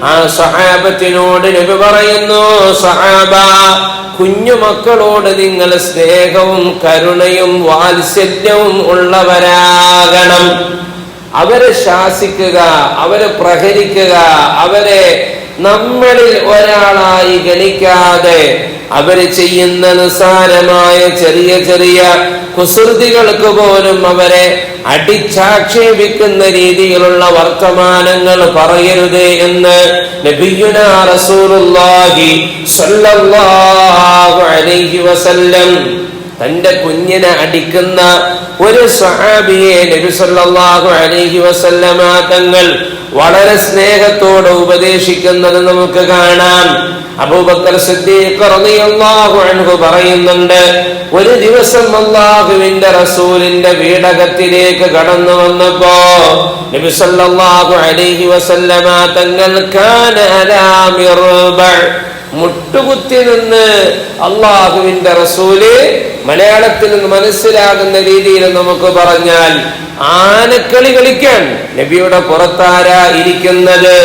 ആ സഹാബത്തിനോട് നബി പറയുന്നു, സഹാബ, കുഞ്ഞുമക്കളോട് നിങ്ങൾ സ്നേഹവും കരുണയും വാത്സല്യവും ഉള്ളവരാകണം. അവരെ ശാസിക്കുക, അവരെ പ്രഹരിക്കുക, അവരെ നമ്മളിൽ ഒരാളായി ഗണിക്കാതെ അവര് ചെയ്യുന്ന നിസ്സാരമായ ചെറിയ ചെറിയ കുസൃതികൾക്ക് പോലും അവരെ അടിച്ചാക്ഷേപിക്കുന്ന രീതിയിലുള്ള വർത്തമാനങ്ങൾ പറയരുത് എന്ന് നബിയുനാ റസൂലുള്ളാഹി സ്വല്ലല്ലാഹു അലൈഹി വസല്ലം തന്റെ കുഞ്ഞിനെ അടിക്കുന്ന ഒരു സ്വഹാബിയെ നബി സല്ലല്ലാഹു അലൈഹി വസല്ലമ തങ്ങൾ വളരെ സ്നേഹത്തോടെ ഉപദേശിക്കുന്നത് നമുക്ക് കാണാം. അബൂബക്കർ സിദ്ദീഖ് റളിയല്ലാഹു അൻഹു പറയുന്നുണ്ട്, ഒരു ദിവസം അല്ലാഹുവിന്റെ റസൂലിന്റെ വീടകത്തിലേക്ക് കടന്നു വന്നപ്പോ നബി സല്ലല്ലാഹു അലൈഹി വസല്ലമ തങ്ങൾ കാന അലാ മിർബ മുട്ടുകുത്തി നിന്ന് അള്ളാഹുവിന്റെ റസൂല് മലയാളത്തിൽ നിന്ന് മനസ്സിലാകുന്ന രീതിയിൽ നമുക്ക് പറഞ്ഞാൽ ആനക്കളി കളിക്കാൻ നബിയുടെ പുറത്താരാ ഇരിക്കുന്നത്?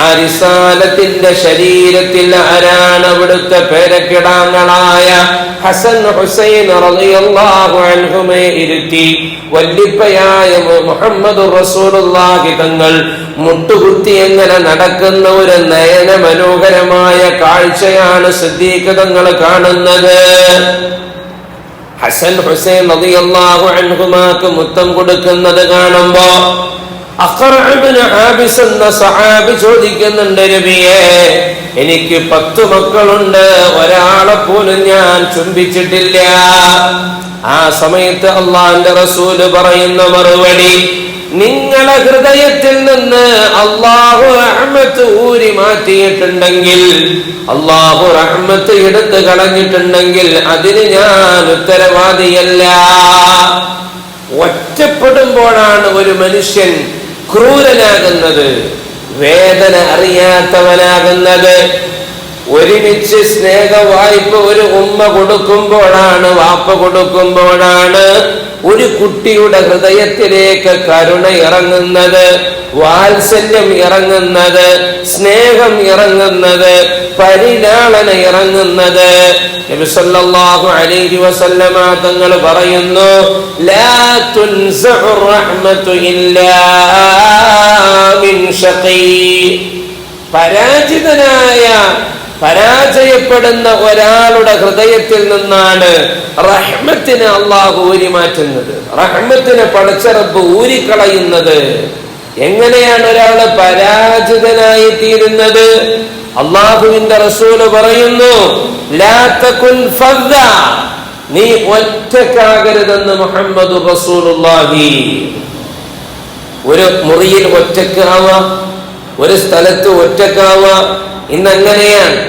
ആ റിസാലത്തിന്റെ ശരീരത്തിൽ ആരാണ് അവിടുത്തെ പേരക്കിടാങ്ങളായ ഹസൻ ഹുസൈൻ റളിയല്ലാഹു അൻഹുമയെ ഇരുത്തി വല്ലിപ്പയായ മുഹമ്മദുർ റസൂലുള്ളാഹി തങ്ങൾ മുട്ടുകുത്തി എങ്ങനെ നടക്കുന്ന ഒരു നയന മനോഹരമായ കാഴ്ചയാണ് സിദ്ദീഖ് തങ്ങൾ കാണുന്നത്. ഹസൻ ഹുസൈൻ റളിയല്ലാഹു അൻഹുമാക്ക് മുത്തം കൊടുക്കുന്നത് കാണുമ്പോ എന്ന സഹാബി ചോദിക്കുന്നുണ്ട്, നബിയേ, എനിക്ക് 10 മക്കളുണ്ട്, ഒരാളെ പോലും ഞാൻ ചുംബിച്ചിട്ടില്ല. ആ സമയത്ത് അള്ളാഹുവിന്റെ റസൂല് പറയുന്ന മറുപടി, നിങ്ങളെ ഹൃദയത്തിൽ നിന്ന് അള്ളാഹു റഹ്മത്ത് ഊരി മാറ്റിയിട്ടുണ്ടെങ്കിൽ, അള്ളാഹു റഹ്മത്ത് എടുത്തു കളഞ്ഞിട്ടുണ്ടെങ്കിൽ അതിന് ഞാൻ ഉത്തരവാദിയല്ല. ഒറ്റപ്പെടുമ്പോഴാണ് ഒരു മനുഷ്യൻ ക്രൂരനാകുന്നത്, വേദന അറിയാത്തവനാകുന്നത്. ഒരുമിച്ച് സ്നേഹ വായ്പ ഒരു ഉമ്മ കൊടുക്കുമ്പോഴാണ്, വാപ്പ കൊടുക്കുമ്പോഴാണ് ഒരു കുട്ടിയുടെ ഹൃദയത്തിലേക്ക് കരുണ ഇറങ്ങുന്നത്, വാത്സല്യം ഇറങ്ങുന്നത്, സ്നേഹം ഇറങ്ങുന്നത്, പരിലാളന ഇറങ്ങുന്നത്. നബി സല്ലല്ലാഹു അലൈഹി വസല്ലമ തങ്ങൾ പറയുന്നു, ലാ തുൻസഉ റഹ്മതു ഇല്ലാ മിൻ ശഖീ. പരാജയപ്പെടുന്ന ഒരാളുടെ ഹൃദയത്തിൽ നിന്നാണ് റഹ്മത്തിനെ അള്ളാഹു ഊരി മാറ്റുന്നത്, റഹ്മത്തിനെ പടച്ച റബ്ബ് ഊരിക്കളയുന്നത്. എങ്ങനെയാണ് ഒരാള് പരാജിതനായി തീരുന്നത്? അള്ളാഹുവിന്റെ റസൂല് പറയുന്നു, ലാ തകുൻ ഫദ്ദ, നീ ഒറ്റക്കാകരുതെന്ന് മുഹമ്മദ് റസൂലുള്ളാഹി. ഒരു മുറിയിൽ ഒറ്റക്കാവുക, ഒരു സ്ഥലത്ത് ഒറ്റക്കാവുക. ഇന്നങ്ങനെയാണ്.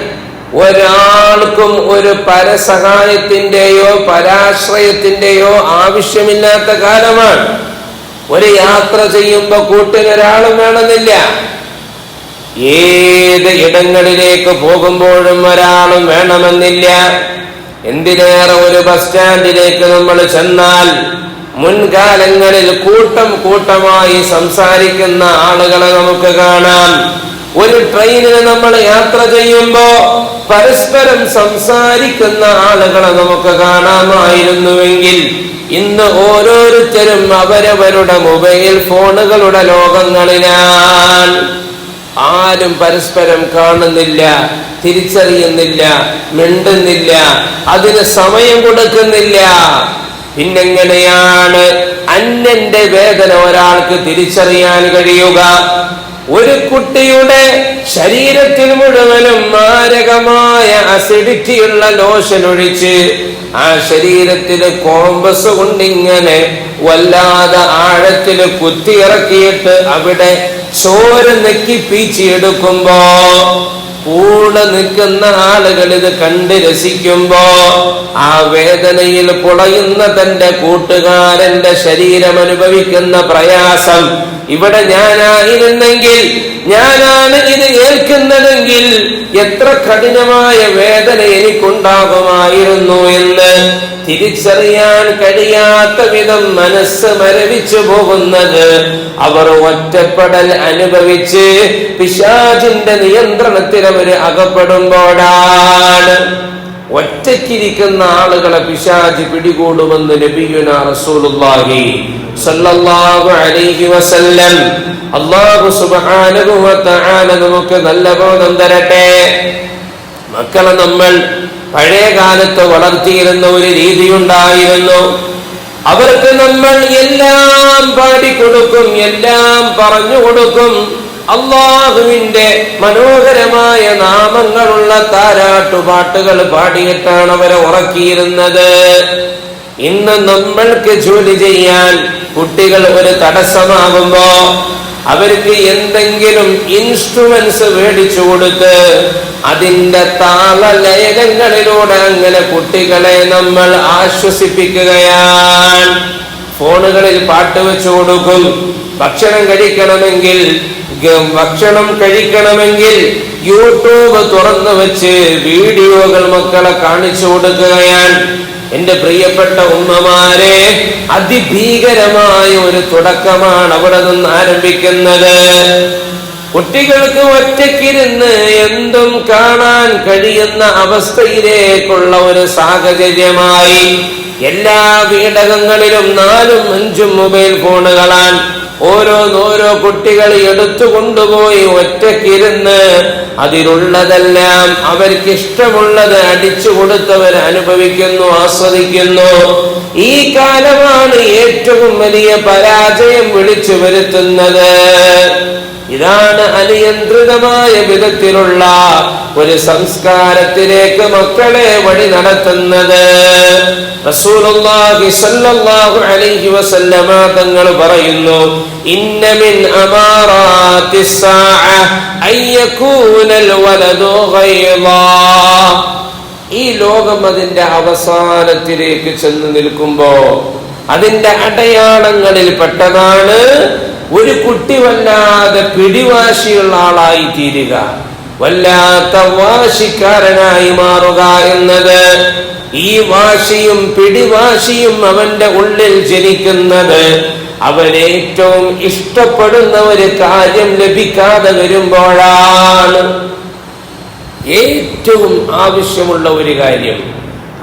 ഒരാൾക്കും ഒരു പരസഹായത്തിന്റെയോ പരാശ്രയത്തിന്റെയോ ആവശ്യമില്ലാത്ത കാലമാണ്. ഒരു യാത്ര ചെയ്യുമ്പോ കൂട്ടിനൊരാളും വേണമെന്നില്ല. ഏത് ഇടങ്ങളിലേക്ക് പോകുമ്പോഴും ഒരാളും വേണമെന്നില്ല. എന്തിനേറെ ഒരു ബസ് സ്റ്റാൻഡിലേക്ക് നമ്മൾ ചെന്നാൽ മുൻകാലങ്ങളിൽ കൂട്ടം കൂട്ടമായി സംസാരിക്കുന്ന ആളുകളെ നമുക്ക് കാണാം. ഒരു ട്രെയിനിന് നമ്മൾ യാത്ര ചെയ്യുമ്പോ പരസ്പരം സംസാരിക്കുന്ന ആളുകളെ നമുക്ക് കാണാമായിരുന്നുവെങ്കിൽ ഇന്ന് ഓരോരുത്തരും അവരവരുടെ മൊബൈൽ ഫോണുകളുടെ ലോകങ്ങളിലാണ്. ആരും പരസ്പരം കാണുന്നില്ല, തിരിച്ചറിയുന്നില്ല, മിണ്ടുന്നില്ല, അതിന് സമയം കൊടുക്കുന്നില്ല. പിന്നെങ്ങനെയാണ് അന്യന്റെ വേദന ഒരാൾക്ക് തിരിച്ചറിയാൻ കഴിയുക? ഒരു കുട്ടിയുടെ ശരീരത്തിൽ മുഴുവനും മാരകമായ അസിഡിറ്റിയുള്ള ലോഷൻ ഒഴിച്ച് ആ ശരീരത്തില് കോമ്പസ് കൊണ്ടിങ്ങനെ വല്ലാതെ ആഴത്തില് കുത്തിയിറക്കിയിട്ട് അവിടെ ചോര നെക്കി പീച്ചിയെടുക്കുമ്പോ കൂടെ നിൽക്കുന്ന ആളുകൾ ഇത് കണ്ട് രസിക്കുമ്പോ ആ വേദനയിൽ പുളയുന്ന തന്റെ കൂട്ടുകാരന്റെ ശരീരം അനുഭവിക്കുന്ന പ്രയാസം, ഇവിടെ ഞാനായിരുന്നെങ്കിൽ, ഞാനാണ് ഇത് ഏൽക്കുന്നതെങ്കിൽ എത്ര കഠിനമായ വേദന എനിക്കുണ്ടാകുമായിരുന്നു എന്ന് തിരിച്ചറിയാൻ കഴിയാത്ത വിധം മനസ്സ് മരവിച്ചു പോകുന്നത് അവർ ഒറ്റപ്പെടൽ അനുഭവിച്ച് പിശാചിന്റെ നിയന്ത്രണത്തിൽ അവര് അകപ്പെടുമ്പോഴാണ്. ഒറ്റയ്ക്കിരിക്കുന്ന ആളുകളെ പിശാച് പിടികൂടുമെന്ന് നബിയുനാ റസൂലുള്ളാഹി സല്ലല്ലാഹു അലൈഹി വസല്ലം. അല്ലാഹു സുബ്ഹാനഹു വ തആല നമുക്ക് നല്ല ബോധം തരട്ടെ. മക്കളെ നമ്മൾ പഴയ കാലത്ത് വളർത്തിയിരുന്ന ഒരു രീതിയുണ്ടായിരുന്നു. അവർക്ക് നമ്മൾ എല്ലാം പാടിക്കൊടുക്കും, എല്ലാം പറഞ്ഞു കൊടുക്കും. അള്ളാഹുവിന്റെ മനോഹരമായ നാമങ്ങളുള്ള താരാട്ടുപാട്ടുകൾ പാടിയിട്ടാണ് അവരെ ഉറക്കിയിരുന്നത്. ഇന്ന് നമ്മൾക്ക് ജോലി ചെയ്യാൻ കുട്ടികൾ ഒരു തടസ്സമാകുമ്പോ അവർക്ക് എന്തെങ്കിലും ഇൻസ്ട്രുമെന്റ്സ് മേടിച്ചു കൊടുത്ത് അതിന്റെ താളലയങ്ങളിലൂടെ അങ്ങനെ കുട്ടികളെ നമ്മൾ ആശ്വസിപ്പിക്കുകയാണ്. ഫോണുകളിൽ പാട്ട് വെച്ചു കൊടുക്കും. ഭക്ഷണം കഴിക്കണമെങ്കിൽ യൂട്യൂബ് തുറന്നു വെച്ച് വീഡിയോകൾ മക്കളെ കാണിച്ചു കൊടുക്കുകയാണ്. എന്റെ പ്രിയപ്പെട്ട ഉമ്മമാരെ, അതിഭീകരമായ ഒരു തുടക്കമാണ് അവിടെ നിന്ന് ആരംഭിക്കുന്നത്. കുട്ടികൾക്ക് ഒറ്റയ്ക്കിരുന്ന് എന്തും കാണാൻ കഴിയുന്ന അവസ്ഥയിലേക്കുള്ള ഒരു സാഹചര്യമായി. എല്ലാ വീടകങ്ങളിലും 4ഉം 5ഉം മൊബൈൽ ഫോണുകളാണ്. ഓരോ കുട്ടികൾ എടുത്തു കൊണ്ടുപോയി ഒറ്റയ്ക്കിരുന്ന് അതിലുള്ളതെല്ലാം അവർക്കിഷ്ടമുള്ളത് അടിച്ചു കൊടുത്തവർ അനുഭവിക്കുന്നു, ആസ്വദിക്കുന്നു. ഈ കാലമാണ് ഏറ്റവും വലിയ പരാജയം വിളിച്ചു വരുത്തുന്നത്. ഇതാണ് അനിയന്ത്രിതമായ വിധത്തിലുള്ള ഒരു സംസ്കാരത്തിലേക്ക് മക്കളെ വഴി നടത്തുന്നത്. റസൂലുള്ളാഹി സ്വല്ലല്ലാഹു അലൈഹി വസല്ലമ തങ്ങൾ പറയുന്നു, ഇന്ന മിൻ അമാറാത്തിസ് സാഅ അയ്യകൂനൽ വലദു ഗൈളാ. ഈ ലോകം അതിന്റെ അവസാനത്തിലേക്ക് ചെന്ന് നിൽക്കുമ്പോ അതിന്റെ അടയാളങ്ങളിൽ പെട്ടതാണ് ഒരു കുട്ടി വല്ലാതെ പിടിവാശിയുള്ള ആളായി തീരുക, വല്ലാത്ത വാശിക്കാരനായി മാറുക എന്നത്. ഈ വാശിയും പിടിവാശിയും അവന്റെ ഉള്ളിൽ ജനിക്കുന്നത് അവൻ ഏറ്റവും ഇഷ്ടപ്പെടുന്ന ഒരു കാര്യം ലഭിക്കാതെ വരുമ്പോഴാണ്. ഏറ്റവും ആവശ്യമുള്ള ഒരു കാര്യം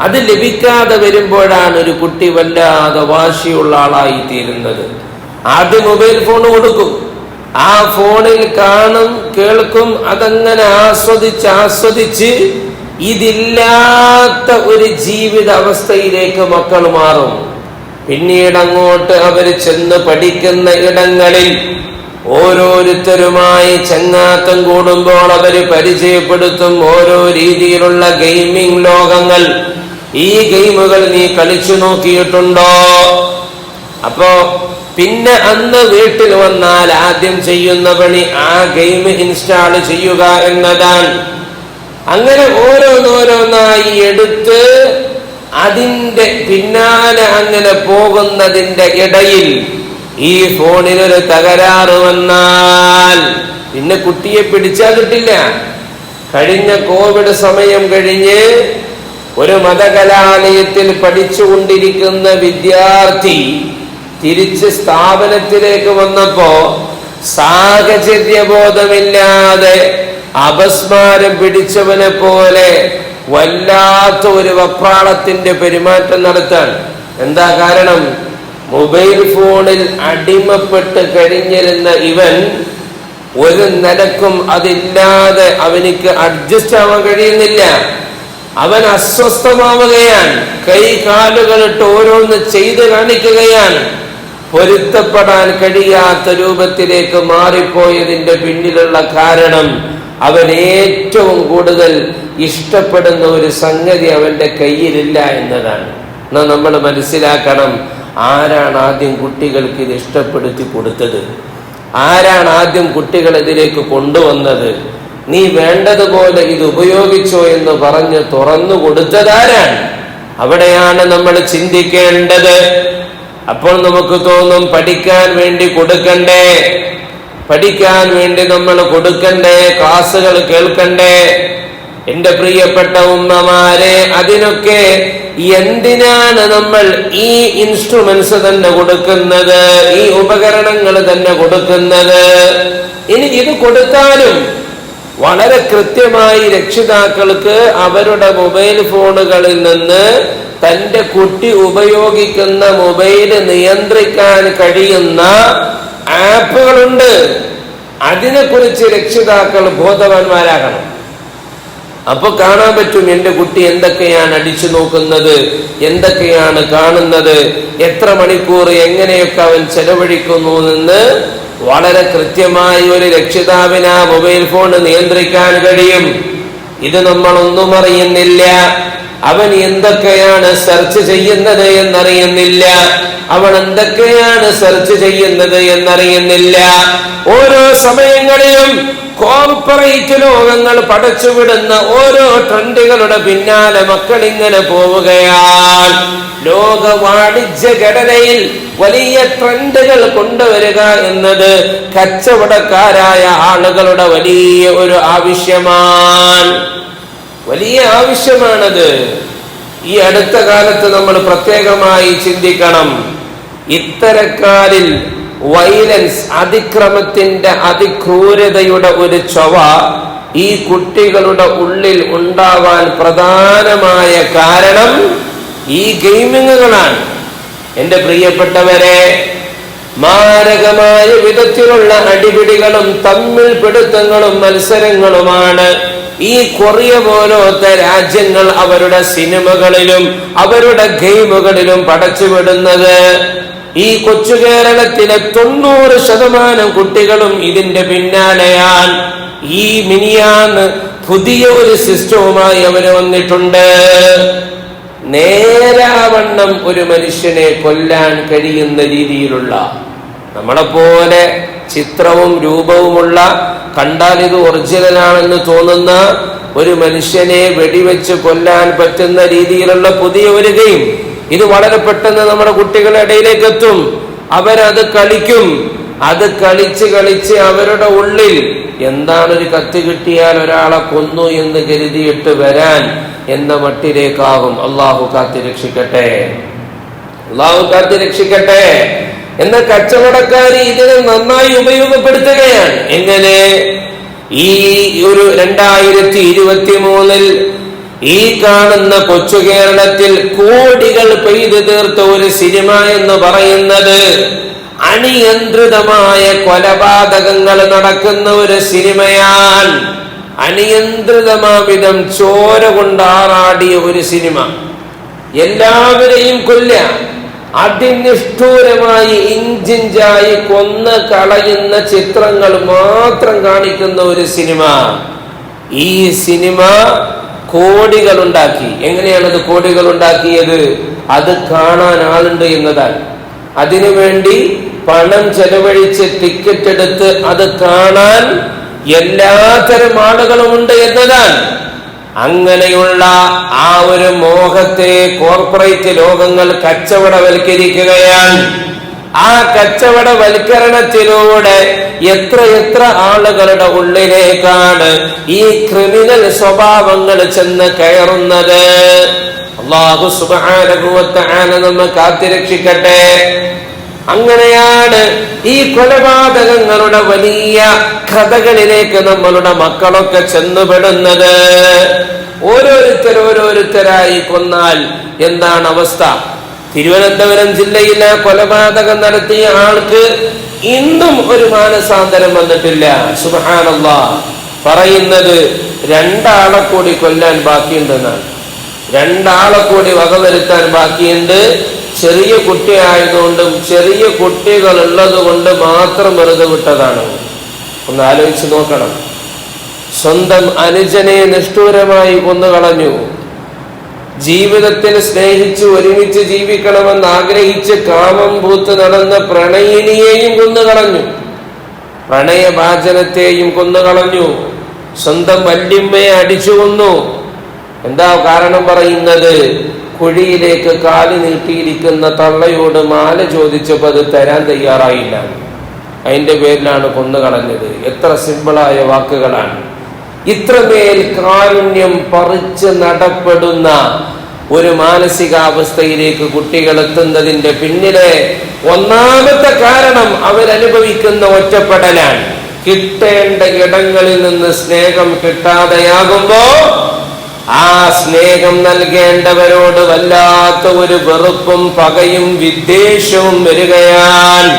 അത് ലഭിക്കാതെ വരുമ്പോഴാണ് ഒരു കുട്ടി വല്ലാതെ വാശിയുള്ള ആളായി തീരുന്നത്. ആദ്യം മൊബൈൽ ഫോൺ കൊടുക്കും, ആ ഫോണിൽ കാണും, കേൾക്കും, അതങ്ങനെ ആസ്വദിച്ച് ഇതില്ലാത്ത ഒരു ജീവിത അവസ്ഥയിലേക്ക് മക്കൾ മാറും. പിന്നീട് അങ്ങോട്ട് അവർ ചെന്ന് പഠിക്കുന്ന ഇടങ്ങളിൽ ഓരോരുത്തരുമായി ചങ്ങാത്തം കൂടുമ്പോൾ അവര് പരിചയപ്പെടുത്തും ഓരോ രീതിയിലുള്ള ഗെയിമിംഗ് ലോകങ്ങൾ. ഈ ഗെയിമുകൾ നീ കളിച്ചു നോക്കിയിട്ടുണ്ടോ? അപ്പോ പിന്നെ അന്ന് വീട്ടിൽ വന്നാൽ ആദ്യം ചെയ്യുന്ന പണി ആ ഗെയിം ഇൻസ്റ്റാൾ ചെയ്യുക എന്നതാണ്. അങ്ങനെ ഓരോന്നായി എടുത്ത് അതിന്റെ പിന്നാലെ അങ്ങനെ പോകുന്നതിന്റെ ഇടയിൽ ഈ ഫോണിനൊരു തകരാറ് വന്നാൽ പിന്നെ കുട്ടിയെ പിടിച്ചാൽ കിട്ടില്ല. കഴിഞ്ഞ കോവിഡ് സമയം കഴിഞ്ഞ് ഒരു മതകലാലയത്തിൽ പഠിച്ചുകൊണ്ടിരിക്കുന്ന വിദ്യാർത്ഥി തിരിച്ച് സ്ഥാപനത്തിലേക്ക് വന്നപ്പോ സാഹചര്യബോധമില്ലാതെ അപസ്മാരം പിടിച്ചവനെ പോലെ വല്ലാത്ത ഒരു വപ്രാളത്തിന്റെ പെരുമാറ്റം നടത്താൻ. എന്താ കാരണം? മൊബൈൽ ഫോണിൽ അടിമപ്പെട്ട് കഴിഞ്ഞിരുന്ന ഇവൻ ഒരു നിലക്കും അതില്ലാതെ അവനിക്ക് അഡ്ജസ്റ്റ് ആവാൻ കഴിയുന്നില്ല. അവൻ അസ്വസ്ഥമാവുകയാണ്, കൈ കാലുകളിട്ട് ഓരോന്ന് ചെയ്ത് കാണിക്കുകയാണ്. പൊരുത്തപ്പെടാൻ കഴിയാത്ത രൂപത്തിലേക്ക് മാറിപ്പോയതിന്റെ പിന്നിലുള്ള കാരണം അവൻ ഏറ്റവും കൂടുതൽ ഇഷ്ടപ്പെടുന്ന ഒരു സംഗതി അവന്റെ കയ്യിലില്ല എന്നതാണ്. എന്നാൽ നമ്മൾ മനസ്സിലാക്കണം, ആരാണ് ആദ്യം കുട്ടികൾക്ക് ഇത് ഇഷ്ടപ്പെടുത്തി കൊടുത്തത്? ആരാണ് ആദ്യം കുട്ടികൾ ഇതിലേക്ക് കൊണ്ടുവന്നത്? നീ വേണ്ടതുപോലെ ഇത് ഉപയോഗിച്ചോ എന്ന് പറഞ്ഞ് തുറന്നു കൊടുത്തതാരാണ്? അവിടെയാണ് നമ്മൾ ചിന്തിക്കേണ്ടത്. അപ്പോൾ നമുക്ക് തോന്നും പഠിക്കാൻ വേണ്ടി കൊടുക്കണ്ടേ, പഠിക്കാൻ വേണ്ടി നമ്മൾ കൊടുക്കണ്ടേ, ക്ലാസ്സുകൾ കേൾക്കണ്ടേ? എന്റെ പ്രിയപ്പെട്ട ഉമ്മമാരെ, അതിനൊക്കെ എന്തിനാണ് നമ്മൾ ഈ ഇൻസ്ട്രുമെന്റ്സ് തന്നെ കൊടുക്കുന്നത്, ഈ ഉപകരണങ്ങൾ തന്നെ കൊടുക്കുന്നത്? ഇനി ഇത് കൊടുത്താലും വളരെ കൃത്യമായി രക്ഷിതാക്കൾക്ക് അവരുടെ മൊബൈൽ ഫോണുകളിൽ നിന്ന് തന്റെ കുട്ടി ഉപയോഗിക്കുന്ന മൊബൈൽ നിയന്ത്രിക്കാൻ കഴിയുന്ന ആപ്പുകളുണ്ട്. അതിനെക്കുറിച്ച് രക്ഷിതാക്കൾ ബോധവാന്മാരാകണം. അപ്പൊ കാണാൻ പറ്റും എന്റെ കുട്ടി എന്തൊക്കെയാണ് അടിച്ചു നോക്കുന്നത്, എന്തൊക്കെയാണ് കാണുന്നത്, എത്ര മണിക്കൂർ എങ്ങനെയൊക്കെ അവൻ ചെലവഴിക്കുന്നു എന്ന് വളരെ കൃത്യമായി ഒരു രക്ഷിതാവിന് ആ മൊബൈൽ ഫോൺ നിയന്ത്രിക്കാൻ കഴിയും. ഇത് നമ്മളൊന്നും അറിയുന്നില്ല. അവൻ എന്തൊക്കെയാണ് സെർച്ച് ചെയ്യുന്നത് എന്നറിയുന്നില്ല, അവൻ എന്തൊക്കെയാണ് സെർച്ച് ചെയ്യുന്നത് എന്നറിയുന്നില്ല. ഓരോ സമയങ്ങളിലും കോർപ്പറേറ്റ് ലോകങ്ങൾ പടച്ചുവിടുന്ന ഓരോ ട്രെൻഡുകളുടെ പിന്നാലെ മക്കൾ ഇങ്ങനെ പോവുകയാണ്. ലോക വാണിജ്യ ഘടനയിൽ വലിയ ട്രെൻഡുകൾ കൊണ്ടുവരിക എന്നത് കച്ചവടക്കാരായ ആളുകളുടെ വലിയ ഒരു ആവശ്യമാണ്, വലിയ ആവശ്യമാണത്. ഈ അടുത്ത കാലത്ത് നമ്മൾ പ്രത്യേകമായി ചിന്തിക്കണം. ഇത്തരക്കാരിൽ വയലൻസ്, അതിക്രമത്തിന്റെ, അതിക്രൂരതയുടെ ഒരു ചൊവ ഈ കുട്ടികളുടെ ഉള്ളിൽ ഉണ്ടാവാൻ പ്രധാനമായ കാരണം ഈ ഗെയിമിങ്ങുകളാണ്. എന്റെ പ്രിയപ്പെട്ടവരെ, മാരകമായ വിധത്തിലുള്ള അടിപിടികളും തമ്മിൽ പിടുത്തങ്ങളും മത്സരങ്ങളുമാണ് ഈ കൊറിയ പോലത്തെ രാജ്യങ്ങൾ അവരുടെ സിനിമകളിലും അവരുടെ ഗെയിമുകളിലും പടച്ചുവിടുന്നത്. ഈ കൊച്ചു കേരളത്തിലെ 90% കുട്ടികളും ഇതിന്റെ പിന്നാലെയാണ്. ഈ മിനിയാന്ന് പുതിയ ഒരു സിസ്റ്റവുമായി അവര് വന്നിട്ടുണ്ട്. നേരാവണ്ണം ഒരു മനുഷ്യനെ കൊല്ലാൻ കഴിയുന്ന രീതിയിലുള്ള, നമ്മളെപ്പോലെ ചിത്രവും രൂപവുമുള്ള, കണ്ടാൽ ഇത് ഒറിജിനലാണെന്ന് തോന്നുന്ന ഒരു മനുഷ്യനെ വെടിവെച്ച് കൊല്ലാൻ പറ്റുന്ന രീതിയിലുള്ള പുതിയ ഒരു ഗെയിം. ഇത് വളരെ പെട്ടെന്ന് നമ്മുടെ കുട്ടികളുടെ ഇടയിലേക്ക് എത്തും. അവരത് കളിക്കും. അത് കളിച്ച് അവരുടെ ഉള്ളിൽ എന്താണ്, ഒരു കത്ത് കിട്ടിയാൽ ഒരാളെ കൊന്നു എന്ന് കരുതിയിട്ട് വരാൻ എന്ന മട്ടിലേക്കാകും. അള്ളാഹു കാത്തിരക്ഷിക്കട്ടെ, അള്ളാഹു കാത്തിരക്ഷിക്കട്ടെ. എന്ന കച്ചവടക്കാരി ഇതിനെ നന്നായി ഉപയോഗപ്പെടുത്തുകയാണ്. എങ്ങനെ? ഈ ഒരു 2023 ഈ കാണുന്ന കൊച്ചു കേരളത്തിൽ കോടികൾ പെയ്തു തീർത്ത ഒരു സിനിമ എന്ന് പറയുന്നത് അനിയന്ത്രിതമായ കൊലപാതകങ്ങൾ നടക്കുന്ന ഒരു സിനിമയാണ്. അനിയന്ത്രിതമാവിധം ചോര കൊണ്ടാറാടിയ ഒരു സിനിമ. എല്ലാവരെയും കൊല്ല, അതിനിഷ്ഠൂരമായി ഇഞ്ചിഞ്ചായി കൊന്ന് കളയുന്ന ചിത്രങ്ങൾ മാത്രം കാണിക്കുന്ന ഒരു സിനിമ. ഈ സിനിമ കോടികൾ ഉണ്ടാക്കി. എങ്ങനെയാണത് കോടികൾ ഉണ്ടാക്കിയത്? അത് കാണാൻ ആളുണ്ട് എന്നതാണ്. അതിനുവേണ്ടി പണം ചെലവഴിച്ച് ടിക്കറ്റ് എടുത്ത് അത് കാണാൻ എല്ലാത്തരം ആളുകളുമുണ്ട് എന്നതാണ്. അങ്ങനെയുള്ള ആ ഒരു മോഹത്തെ കോർപ്പറേറ്റ് ലോകങ്ങൾ കച്ചവടവൽക്കരിക്കുകയാണ്. ആ കച്ചവടവൽക്കരണത്തിലൂടെ എത്ര ആളുകളുടെ ഉള്ളിലേക്കാണ് ഈ ക്രിമിനൽ സ്വഭാവങ്ങൾ ചെന്ന് കയറുന്നത്. അല്ലാഹു സുബ്ഹാനഹു വ തആല നമ്മെ കാത്തിരക്ഷിക്കട്ടെ. അങ്ങനെയാണ് ഈ കൊലപാതകങ്ങളുടെ വലിയ കഥകളിലേക്ക് നമ്മളുടെ മക്കളൊക്കെ ചെന്നുപെടുന്നത്. ഓരോരുത്തരായി കൊന്നാൽ എന്താണ് അവസ്ഥ? തിരുവനന്തപുരം ജില്ലയിലെ കൊലപാതകം നടത്തിയ ആൾക്ക് ഇന്നും ഒരു മാനസാന്തരം വന്നിട്ടില്ല. സുബ്ഹാനല്ലാഹ്. പറയുന്നത് 2 ആളെ കൂടി കൊല്ലാൻ ബാക്കിയുണ്ടെന്നാണ്. 2 ആളെ കൂടി വകവരുത്താൻ ബാക്കിയുണ്ട്. ചെറിയ കുട്ടിയായതുകൊണ്ടും ചെറിയ കുട്ടികൾ ഉള്ളത് കൊണ്ട് മാത്രം വെറുതെ വിട്ടതാണ്. ഒന്ന് ആലോചിച്ച് നോക്കണം. സ്വന്തം അനുജനെ നിഷ്ഠൂരമായി കൊന്നുകളഞ്ഞു. ജീവിതത്തിൽ സ്നേഹിച്ച് ഒരുമിച്ച് ജീവിക്കണമെന്ന് ആഗ്രഹിച്ച് കാമം പൂത്ത് നടന്ന പ്രണയിനിയെയും കൊന്നുകളഞ്ഞു. പ്രണയഭാജനത്തെയും കൊന്നുകളഞ്ഞു. സ്വന്തം വല്യമ്മയെ അടിച്ചു കൊന്നു. എന്താ കാരണം പറയുന്നത്? കുഴിയിലേക്ക് കാല് നീട്ടിയിരിക്കുന്ന തള്ളയോട് മാല ചോദിച്ചപ്പോൾ അത് തരാൻ തയ്യാറായില്ല. അതിന്റെ പേരിലാണ് കൊന്നുകളഞ്ഞത്. എത്ര സിമ്പിളായ വാക്കുകളാണ്. ഇത്രമേൽ കാരുണ്യം പറിച്ച് നടപ്പെടുന്ന ഒരു മാനസികാവസ്ഥയിലേക്ക് കുട്ടികൾ എത്തുന്നതിന്റെ പിന്നിലെ ഒന്നാമത്തെ കാരണം അവരനുഭവിക്കുന്ന ഒറ്റപ്പെടലാണ്. കിട്ടേണ്ട ഇടങ്ങളിൽ നിന്ന് സ്നേഹം കിട്ടാതെയാകുമ്പോ ആ സ്നേഹം നൽകേണ്ടവരോട് വല്ലാത്ത ഒരു വെറുപ്പും പകയും വിദ്വേഷവും വരികയാണ്.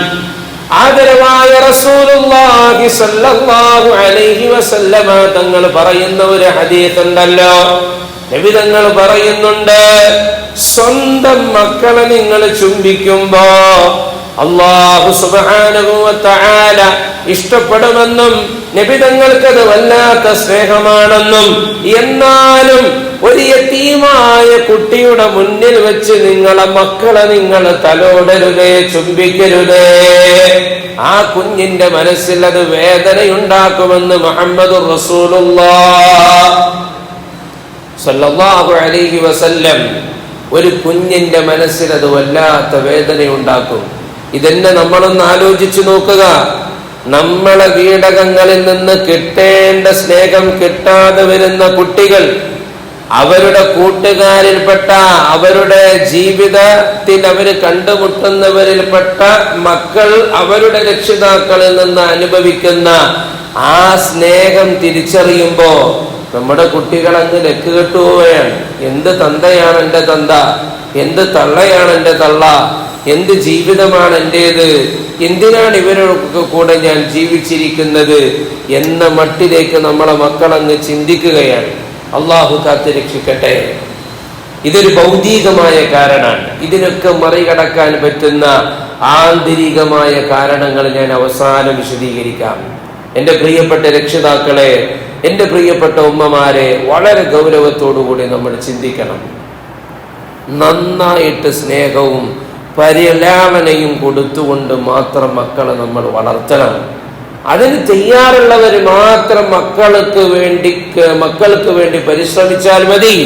ആദരവായ റസൂലുള്ളാഹി സ്വല്ലല്ലാഹു അലൈഹി വസല്ലമ തങ്ങൾ പറയുന്ന ഒരു ഹദീസ് ഉണ്ടല്ലോ. നബി തങ്ങൾ പറയുന്നുണ്ട്, സ്വന്തം മക്കളെ നിങ്ങൾ ചുംബിക്കുമ്പോ അല്ലാഹു സുബ്ഹാനഹു വ തആല ഇഷ്ടപ്പെടുമെന്നും നബി തങ്ങൾക്കത് വല്ലാത്ത സ്നേഹമാണെന്നും, എന്നാലും ഒരു യതീമായ കുട്ടിയുടെ മുന്നിൽ വെച്ച് നിങ്ങളെ മക്കളെ നിങ്ങൾ തലോടരുതേ, ചുംബിക്കരുതേ. ആ കുഞ്ഞിന്റെ മനസ്സിൽ അത് വേദനയുണ്ടാക്കുമെന്ന് മുഹമ്മദുർ റസൂലുള്ളാഹ് സ്വല്ലല്ലാഹു അലൈഹി വസല്ലം. ഒരു കുഞ്ഞിന്റെ മനസ്സിൽ അത് വല്ലാത്ത വേദനയുണ്ടാക്കും. ഇതെന്നെ നമ്മളൊന്ന് ആലോചിച്ചു നോക്കുക. നമ്മളെ വീടകങ്ങളിൽ നിന്ന് കിട്ടേണ്ട സ്നേഹം കിട്ടാതെ വരുന്ന കുട്ടികൾ, അവരുടെ കൂട്ടുകാരിൽപ്പെട്ട, അവരുടെ ജീവിതത്തിൽ അവർ കണ്ടുമുട്ടുന്നവരിൽപ്പെട്ട മക്കൾ അവരുടെ രക്ഷിതാക്കളിൽ നിന്ന് അനുഭവിക്കുന്ന ആ സ്നേഹം തിരിച്ചറിയുമ്പോ നമ്മുടെ കുട്ടികൾ അങ്ങ് ലക്ക് കെട്ടുപോവുകയാണ്. എന്ത് തന്തയാണ് എൻ്റെ തന്ത, എന്ത് തള്ളയാണ് എൻ്റെ തള്ള, എന്ത് ജീവിതമാണ് എൻ്റേത്, എന്തിനാണ് ഇവരൊക്കെ കൂടെ ഞാൻ ജീവിച്ചിരിക്കുന്നത് എന്ന മട്ടിലേക്ക് നമ്മളെ മക്കളങ്ങ് ചിന്തിക്കുകയാണ്. അള്ളാഹു കാത്ത് രക്ഷിക്കട്ടെ. ഇതൊരു ഭൗതികമായ കാരണമാണ്. ഇതിനൊക്കെ മറികടക്കാൻ പറ്റുന്ന ആന്തരികമായ കാരണങ്ങൾ ഞാൻ അവസാനം വിശദീകരിക്കാം. എൻ്റെ പ്രിയപ്പെട്ട രക്ഷിതാക്കളെ, എൻ്റെ പ്രിയപ്പെട്ട ഉമ്മമാരെ, വളരെ ഗൗരവത്തോടുകൂടി നമ്മൾ ചിന്തിക്കണം. നന്നായിട്ട് സ്നേഹവും പരിലാളനയും കൊടുത്തുകൊണ്ട് മാത്രം മക്കളെ നമ്മൾ വളർത്തണം. അതിന് തയ്യാറുള്ളവർ മാത്രം മക്കൾക്ക് വേണ്ടി പരിശ്രമിച്ചാൽ മതി.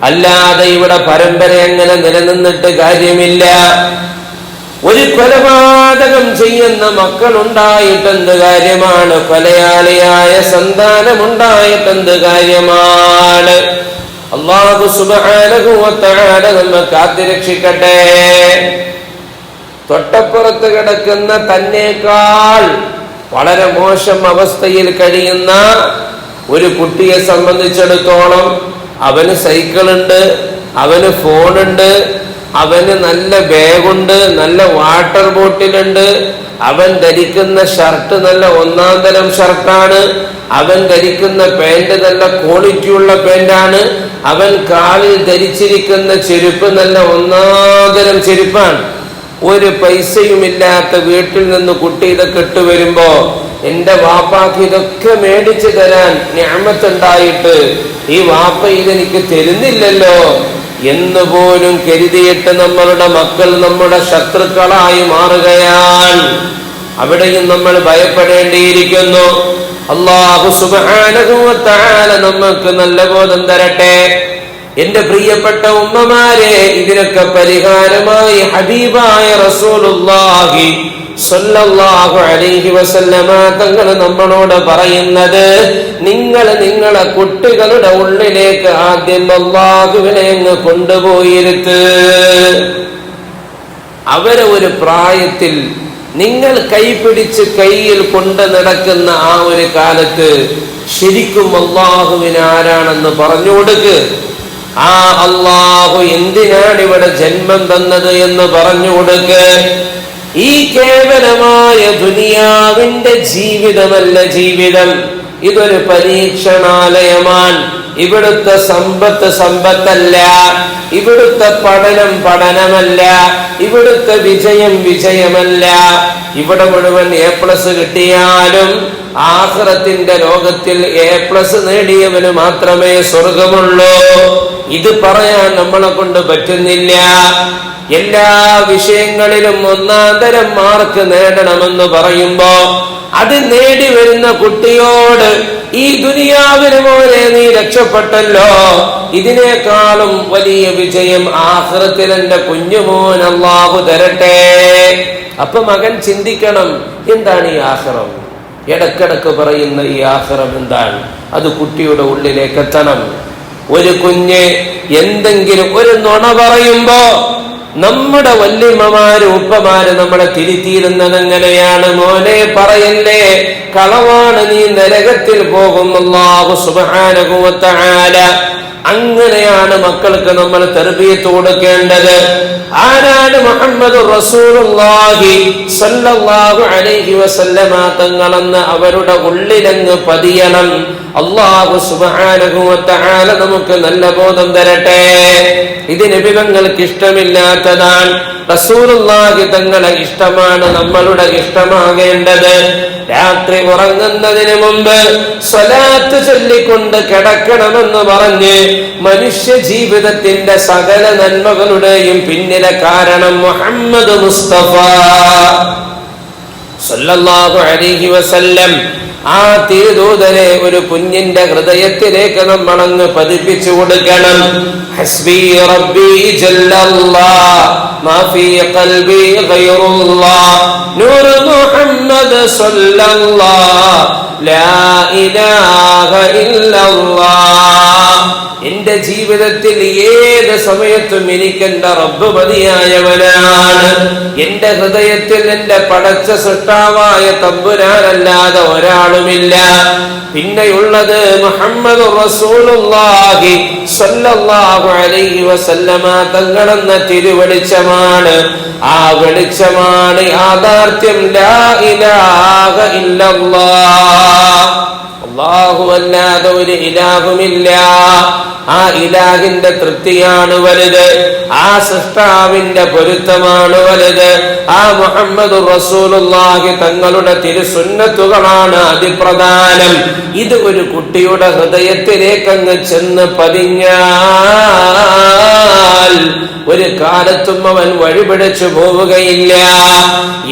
അല്ലാതെ ഇവിടെ പരമ്പര എങ്ങനെ നിലനിന്നിട്ട് കാര്യമില്ല. ഒരു കൊലപാതകം ചെയ്യുന്ന മക്കളുണ്ടായിട്ടെന്ത് കാര്യമാണ്? കൊലയാളിയായ സന്താനമുണ്ടായിട്ടെന്ത് കാര്യമാണ്? അല്ലാഹു സുബ്ഹാനഹു വ തആല നമ്മെ കാത്തുരക്ഷിക്കട്ടെ. തൊട്ടപ്പുറത്ത് കിടക്കുന്ന തന്നേക്കാൾ വളരെ മോശം അവസ്ഥയിൽ കഴിയുന്ന ഒരു കുട്ടിയെ സംബന്ധിച്ചിടത്തോളം അവന് സൈക്കിളുണ്ട്, അവന് ഫോണുണ്ട്, അവന് നല്ല ബാഗുണ്ട്, നല്ല വാട്ടർ ബോട്ടിലുണ്ട്, അവൻ ധരിക്കുന്ന ഷർട്ട് നല്ല ഒന്നാം തരം ഷർട്ടാണ്, അവൻ ധരിക്കുന്ന പാന്റ് നല്ല ക്വാളിറ്റിയുള്ള പാന്റാണ്, അവൻ കാലിൽ ധരിച്ചിരിക്കുന്ന ചെരുപ്പ് നല്ല ഒന്നാം തരം ചെരുപ്പാണ്. ഒരു പൈസയുമില്ലാത്ത വീട്ടിൽ നിന്ന് കുട്ടി ഇതൊക്കെ ഇട്ട് വരുമ്പോ എന്റെ വാപ്പാക്ക് ഇതൊക്കെ മേടിച്ചു തരാൻ നിഅമത്തുണ്ടായിട്ട് ഈ വാപ്പ ഇതെനിക്ക് തരുന്നില്ലല്ലോ എന്ന് പോലും കരുതിയിട്ട് നമ്മളുടെ മക്കൾ നമ്മുടെ ശത്രുക്കളായി മാറുകയാണ്. അവിടെയും നമ്മൾ ഭയപ്പെടേണ്ടിയിരിക്കുന്നു. അല്ലാഹു സുബ്ഹാനഹു വ തആല നമുക്ക് നല്ല ബോധം തരട്ടെ. എന്റെ പ്രിയപ്പെട്ട ഉമ്മമാരെ, ഇതിനൊക്കെ പരിഹാരമായി ഹബീബായ റസൂലുള്ളാഹി സ്വല്ലല്ലാഹു അലൈഹി വസല്ലമ തങ്ങൾ നമ്മളോട് പറയുന്നത്, നിങ്ങളെ കുട്ടികളുടെ ഉള്ളിലേക്ക് ആദ്യം അല്ലാഹുവിനെ അങ്ങ് കൊണ്ടുപോയിരുത്ത്. അവരെ ഒരു പ്രായത്തിൽ നിങ്ങൾ കൈപിടിച്ച് കയ്യിൽ കൊണ്ട് നടക്കുന്ന ആ ഒരു കാലത്ത് ശരിക്കും അല്ലാഹുവിന് ആരാണെന്ന് പറഞ്ഞു കൊടുക്ക്. ആ അല്ലാഹു എന്തിനാണ് ഇവിടെ ജന്മം തന്നത് എന്ന് പറഞ്ഞു കൊടുക്ക്. ഈ കേവലമായ ദുനിയാവിന്റെ ജീവിതമല്ല ജീവിതം, ഇതൊരു പരീക്ഷണാലയമാണ്. ഇവിടുത്തെ സമ്പത്തല്ല, ഇവിടുത്തെ പഠനമല്ല, ഇവിടുത്തെ വിജയമല്ല. ഇവിടെ മുഴുവൻ A+ കിട്ടിയാലും ആഖിറത്തിന്റെ ലോകത്തിൽ A+ നേടിയവന് മാത്രമേ സ്വർഗമുള്ളൂ. ഇത് പറയാൻ നമ്മളെ കൊണ്ട് പറ്റുന്നില്ല. എല്ലാ വിഷയങ്ങളിലും ഒന്നാം തരം മാർക്ക് നേടണമെന്ന് പറയുമ്പോ അത് നേടി വരുന്ന കുട്ടിയോട് ഈ ദുനിയാവിന് പോലെ നീ രക്ഷപ്പെട്ടല്ലോ, ഇതിനേക്കാളും വലിയ വിജയം ആഖിറത്തിൽ എന്റെ കുഞ്ഞുമോൻ അല്ലാഹു തരട്ടെ. അപ്പൊ മകൻ ചിന്തിക്കണം, എന്താണ് ഈ ആഖിറം? ഇടക്കിടക്ക് പറയുന്ന ഈ ആഖിറം എന്താണ്? അത് കുട്ടിയുടെ ഉള്ളിലേക്ക് എത്തണം. ഒരു കുഞ്ഞ് എന്തെങ്കിലും ഒരു നുണ പറയുമ്പോ നമ്മുടെ വല്യമ്മമാര് ഉപ്പമാര് നമ്മളെ തിരുത്തിയിരുന്നത് എങ്ങനെയാണ്? മോനെ പറയല്ലേ, കളവാണ്, നീ നരകത്തിൽ പോകും. അല്ലാഹു സുബ്ഹാനഹു വ തആല അങ്ങനെയാണ് മക്കൾക്ക് നമ്മൾ തർബിയത്ത് കൊടുക്കേണ്ടത്. ആരാണ്? മുഹമ്മദ് റസൂലുള്ളാഹി സ്വല്ലല്ലാഹു അലൈഹി വസല്ലമ തങ്ങളെന്ന് അവരുടെ ഉള്ളിലങ്ങ് പതിയണം. അല്ലാഹു സുബ്ഹാനഹു വ തആല നമുക്ക് നല്ല ബോധം തരട്ടെ. ഇത് നബി തങ്ങൾക്ക് ഇഷ്ടമില്ലാത്തതാണ്. റസൂലുള്ളാഹി തങ്ങളെ ഇഷ്ടമാണ് നമ്മളുടെ ഇഷ്ടമാകേണ്ടത്. രാത്രി ഉറങ്ങുന്നതിന് മുമ്പ് സ്വലാത്ത് ചൊല്ലിക്കൊണ്ട് കിടക്കണമെന്ന് പറഞ്ഞ് മനുഷ്യ ജീവിതത്തിന്റെ സകല നന്മകളുടെയും പിന്നിലെ കാരണം മുഹമ്മദ് മുസ്തഫ സല്ലല്ലാഹു അലൈഹി വസല്ലം ആ തിരുദൂതനെ ഒരു കുഞ്ഞിന്റെ ഹൃദയത്തിലേക്ക് നമ്മളങ്ങ് പതിപ്പിച്ചു കൊടുക്കണം. ഹസ്ബി റബ്ബി ജല്ലല്ലാഹ് മാ ഫീ ഖൽബി ഗൈറുല്ലാഹ് നൂർ മുഹമ്മദ് സല്ലല്ലാഹ് ലാ ഇലാഹ ഇല്ലല്ലാഹ്. എന്റെ ജീവിതത്തിൽ ഏത് സമയത്തും എനിക്കെന്റെ റബ്ബ് മതിയായവനാണ്. എന്റെ ഹൃദയത്തിൽ എന്റെ പടച്ച സൃഷ്ടാവായ തമ്പുരാനല്ലാതെ ഒരാളുമില്ല. പിന്നെയുള്ളത് മുഹമ്മദ് റസൂലുള്ളാഹി സ്വല്ലല്ലാഹു അലൈഹി വസല്ലമ തങ്ങളെന്ന തിരുവെളിച്ചമാണ്. ആ വെളിച്ചമാണ് യാഥാർത്ഥ്യം. ലാ ഇലാഹ ഇല്ലല്ലാഹ്. അല്ലാഹു അല്ലാതെ ഒരു ഇലാഹുമില്ല. ആ ഇലാഹിന്റെ തൃപ്തിയാണ് വലുത്. ആ സൃഷ്ടാവിന്റെ പൊരുത്തമാണ് വലുത്. ആ മുഹമ്മദ് റസൂലുള്ളാഹി തങ്ങളുടെ തിരുസുന്നത്തുകളാണ് അതിപ്രധാനം. ഇത് ഒരു കുട്ടിയുടെ ഹൃദയത്തിലേക്കങ്ങ് ചെന്ന് പതിഞ്ഞാൽ ഒരു കാലത്തും അവൻ വഴിപിടിച്ചു പോവുകയില്ല.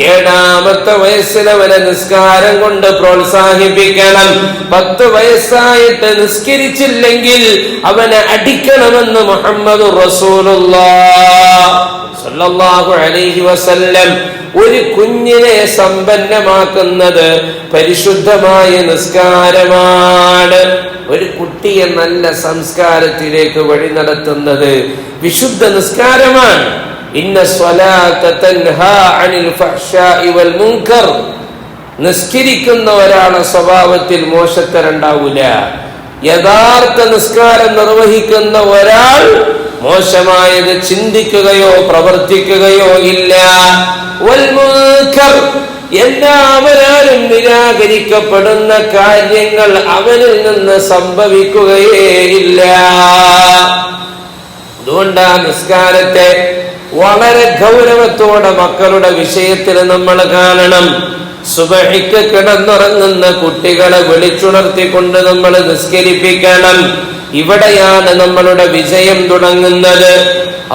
7ാമത്തെ വയസ്സിൽ അവനെ നിസ്കാരം കൊണ്ട് പ്രോത്സാഹിപ്പിക്കണം. 10 വയസ്സായിട്ട് നിസ്കരിച്ചില്ലെങ്കിൽ അവനെ അടിക്കണമെന്ന് മുഹമ്മദ് റസൂലുള്ളാഹി സ്വല്ലല്ലാഹു അലൈഹി വസല്ലം. ഒരു കുഞ്ഞിനെ സമ്പന്നമാക്കുന്നത് പരിശുദ്ധമായ നിസ്കാരമാണ്. ഒരു കുട്ടിയെ നല്ല സംസ്കാരത്തിലേക്ക് വഴി നടത്തുന്നത് വിശുദ്ധ നിസ്കാരമാണ്. ഇന്ന സ്വലാത്ത തൻഹാ അനിൽ ഫഹ്ശാഇ വൽ മുൻകർ. നിസ്കരിക്കുന്ന ഒരാളുടെ സ്വഭാവത്തിൽ മോശത്തരണ്ടാവൂല. യഥാർത്ഥ നിസ്കാരം നിർവഹിക്കുന്ന ഒരാൾ മോശമായത് ചിന്തിക്കുകയോ പ്രവർത്തിക്കുകയോ ഇല്ല. വൽ മുൻകർ, എല്ലാവരും നിരാകരിക്കപ്പെടുന്ന കാര്യങ്ങൾ അവനിൽ നിന്ന് സംഭവിക്കുകയേ ഇല്ല. അതുകൊണ്ട് ആ നിസ്കാരത്തെ വളരെ ഗൗരവത്തോടെ മക്കളുടെ വിഷയത്തിൽ നമ്മൾ കാണണം. സുബഹിക്ക് കിടന്നുറങ്ങുന്ന കുട്ടികളെ വിളിച്ചുണർത്തിക്കൊണ്ട് നമ്മൾ നിസ്കരിപ്പിക്കണം. ഇവിടെയാണ് നമ്മളുടെ വിജയം തുടങ്ങുന്നത്.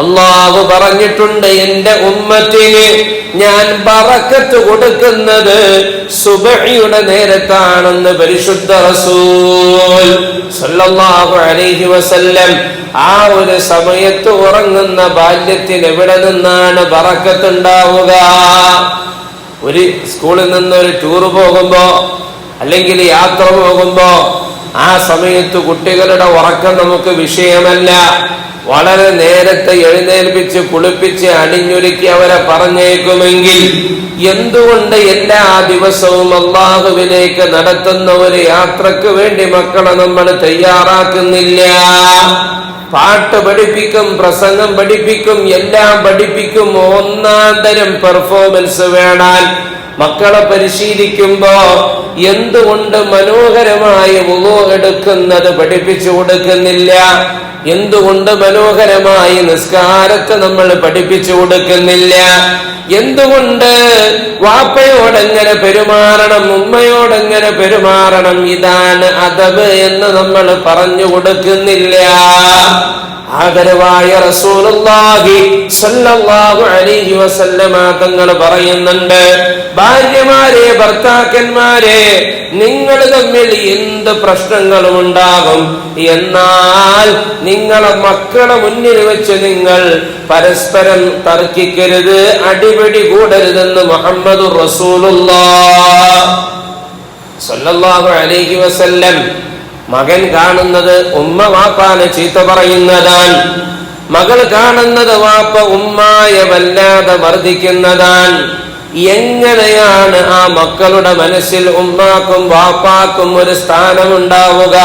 അല്ലാഹു പറഞ്ഞിട്ടുണ്ട്, എന്റെ ഉമ്മത്തിന് ഞാൻ ബറക്കത്ത് കൊടുക്കുന്നത് സുബഹിയുടെ നേരത്താണെന്ന് പരിശുദ്ധ റസൂൽ സല്ലല്ലാഹു അലൈഹി വസല്ലം. ആ ഒരു സമയത്ത് ഉറങ്ങുന്ന ബാല്യത്തിന് എവിടെ നിന്നാണ് ബറക്കത്ത് ഉണ്ടാവുക? ഒരു സ്കൂളിൽ നിന്ന് ഒരു ടൂർ പോകുമ്പോ അല്ലെങ്കിൽ യാത്ര പോകുമ്പോ ആ സമയത്ത് കുട്ടികളുടെ ഉറക്കം നമുക്ക് വിഷയമല്ല. വളരെ നേരത്തെ എഴുന്നേൽപ്പിച്ച് കുളിപ്പിച്ച് അണിഞ്ഞൊരുക്കി അവരെ പറഞ്ഞേക്കുമെങ്കിൽ എന്തുകൊണ്ട് എല്ലാ ദിവസവും അല്ലാഹുവിലേക്ക് നടത്തുന്ന ഒരു യാത്രക്ക് വേണ്ടി മക്കളെ നമ്മൾ തയ്യാറാക്കുന്നില്ല? പാട്ട് പഠിപ്പിക്കും, പ്രസംഗം പഠിപ്പിക്കും, എല്ലാം പഠിപ്പിക്കും. ഒന്നാം തരം പെർഫോമൻസ് വേണം. മക്കളെ പരിശീലിക്കുമ്പോ എന്തുകൊണ്ട് മനോഹരമായി വുളൂ എടുക്കുന്നത് പഠിപ്പിച്ചു കൊടുക്കുന്നില്ല? എന്തുകൊണ്ട് മനോഹരമായി നിസ്കാരത്തെ നമ്മൾ പഠിപ്പിച്ചു കൊടുക്കുന്നില്ല? എന്തുകൊണ്ട് വാപ്പയോടെങ്ങനെ പെരുമാറണം, ഉമ്മയോടെങ്ങനെ പെരുമാറണം, ഇതാണ് അദബ് എന്ന് നമ്മൾ പറഞ്ഞു കൊടുക്കുന്നില്ല? ആദരവായ റസൂലുള്ളാഹി സ്വല്ലല്ലാഹു അലൈഹി വസല്ലമ തങ്ങൾ പറയുന്നുണ്ട്, ഭാര്യമാരെ, ഭർത്താക്കന്മാരെ, നിങ്ങൾ തമ്മിൽ എന്ത് പ്രശ്നങ്ങളും ഉണ്ടാകും, എന്നാൽ നിങ്ങളെ മക്കളെ മുന്നിൽ വെച്ച് നിങ്ങൾ പരസ്പരം തർക്കിക്കരുത്, അടിപിടി കൂടരുതെന്ന് മുഹമ്മദുർ റസൂലുള്ളാഹി സ്വല്ലല്ലാഹു അലൈഹി വസല്ലം. മകൻ കാണുന്നത് ഉമ്മ വാപ്പാനെ ചീത്ത പറയുന്നതാണ്. മകൾ കാണുന്നത് വാപ്പ ഉമ്മായെ വല്ലാതെ മർദ്ദിക്കുന്നതാണ്. എങ്ങനെയാണ് ആ മക്കളുടെ മനസ്സിൽ ഉമ്മാക്കും വാപ്പാക്കും ഒരു സ്ഥാനമുണ്ടാവുക?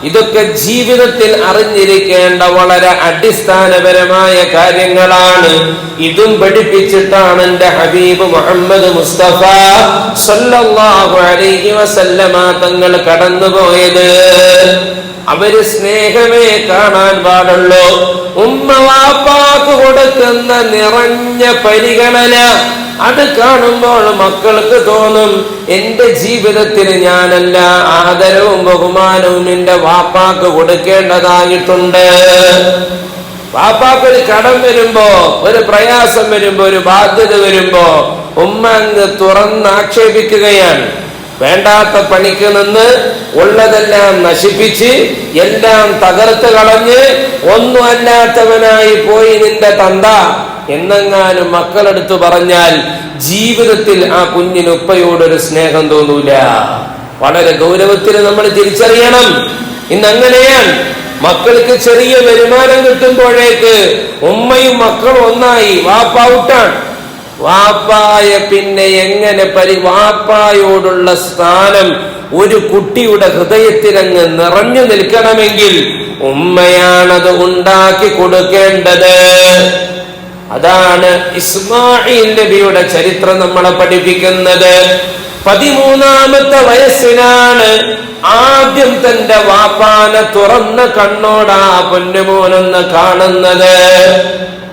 ഇതൊക്കെ ജീവിതത്തിൽ അറിഞ്ഞിരിക്കേണ്ട വളരെ അടിസ്ഥാനപരമായ കാര്യങ്ങളാണ്. ഇതും പഠിപ്പിച്ചിട്ടാണ് എന്റെ ഹബീബ് മുഹമ്മദ് മുസ്തഫ സല്ലല്ലാഹു അലൈഹി വസല്ലമ തങ്ങൾ കടന്നുപോയത്. അവര് സ്നേഹമേ കാണാൻ പാടുള്ളൂ. ഉമ്മ വാപ്പാക്ക് കൊടുക്കുന്ന നൽകുന്ന നിറഞ്ഞ പരിഗണന, അത് കാണുമ്പോൾ മക്കൾക്ക് തോന്നും, എന്റെ ജീവിതത്തിൽ ഞാനല്ല ആദരവും ബഹുമാനവും എന്റെ വാപ്പാക്ക് കൊടുക്കേണ്ടതായിട്ടുണ്ട്. വാപ്പാക്കൊരു കടം വരുമ്പോ, ഒരു പ്രയാസം വരുമ്പോ, ഒരു ബാധ്യത വരുമ്പോ ഉമ്മ അങ്ങ് തുറന്നാക്ഷേപിക്കുകയാണ്. വേണ്ടാത്ത പണിക്ക് നിന്ന് ഉള്ളതെല്ലാം നശിപ്പിച്ച് എല്ലാം തകർത്ത് കളഞ്ഞ് ഒന്നും അല്ലാത്തവനായി പോയി നിന്റെ തന്ത എന്നെങ്ങാനും മക്കളെടുത്ത് പറഞ്ഞാൽ ജീവിതത്തിൽ ആ കുഞ്ഞിന് ഉപ്പയോടൊരു സ്നേഹം തോന്നൂല. വളരെ ഗൗരവത്തിൽ നമ്മൾ തിരിച്ചറിയണം. ഇന്നങ്ങനെയാണ്. മക്കൾക്ക് ചെറിയ വരുമാനം കിട്ടുമ്പോഴേക്ക് ഉമ്മയും മക്കളും ഒന്നായി, വാപ്പ ഔട്ടാണ്. വാപ്പായ പിന്നെ എങ്ങനെ വാപ്പായോടുള്ള സ്ഥാനം ഒരു കുട്ടിയുടെ ഹൃദയത്തിലങ്ങ് നിറഞ്ഞു നിൽക്കണമെങ്കിൽ ഉമ്മയാണത് ഉണ്ടാക്കി കൊടുക്കേണ്ടത്. അതാണ് ഇസ്മാഈൽ നബിയുടെ ചരിത്രം നമ്മളെ പഠിപ്പിക്കുന്നത്. 13-ാമത്തെ വയസ്സിലാണ് ആദ്യം തന്റെ വാപ്പാനെ തുറന്ന കണ്ണോടാ പൊന്നുമോനെന്ന് കാണുന്നത്.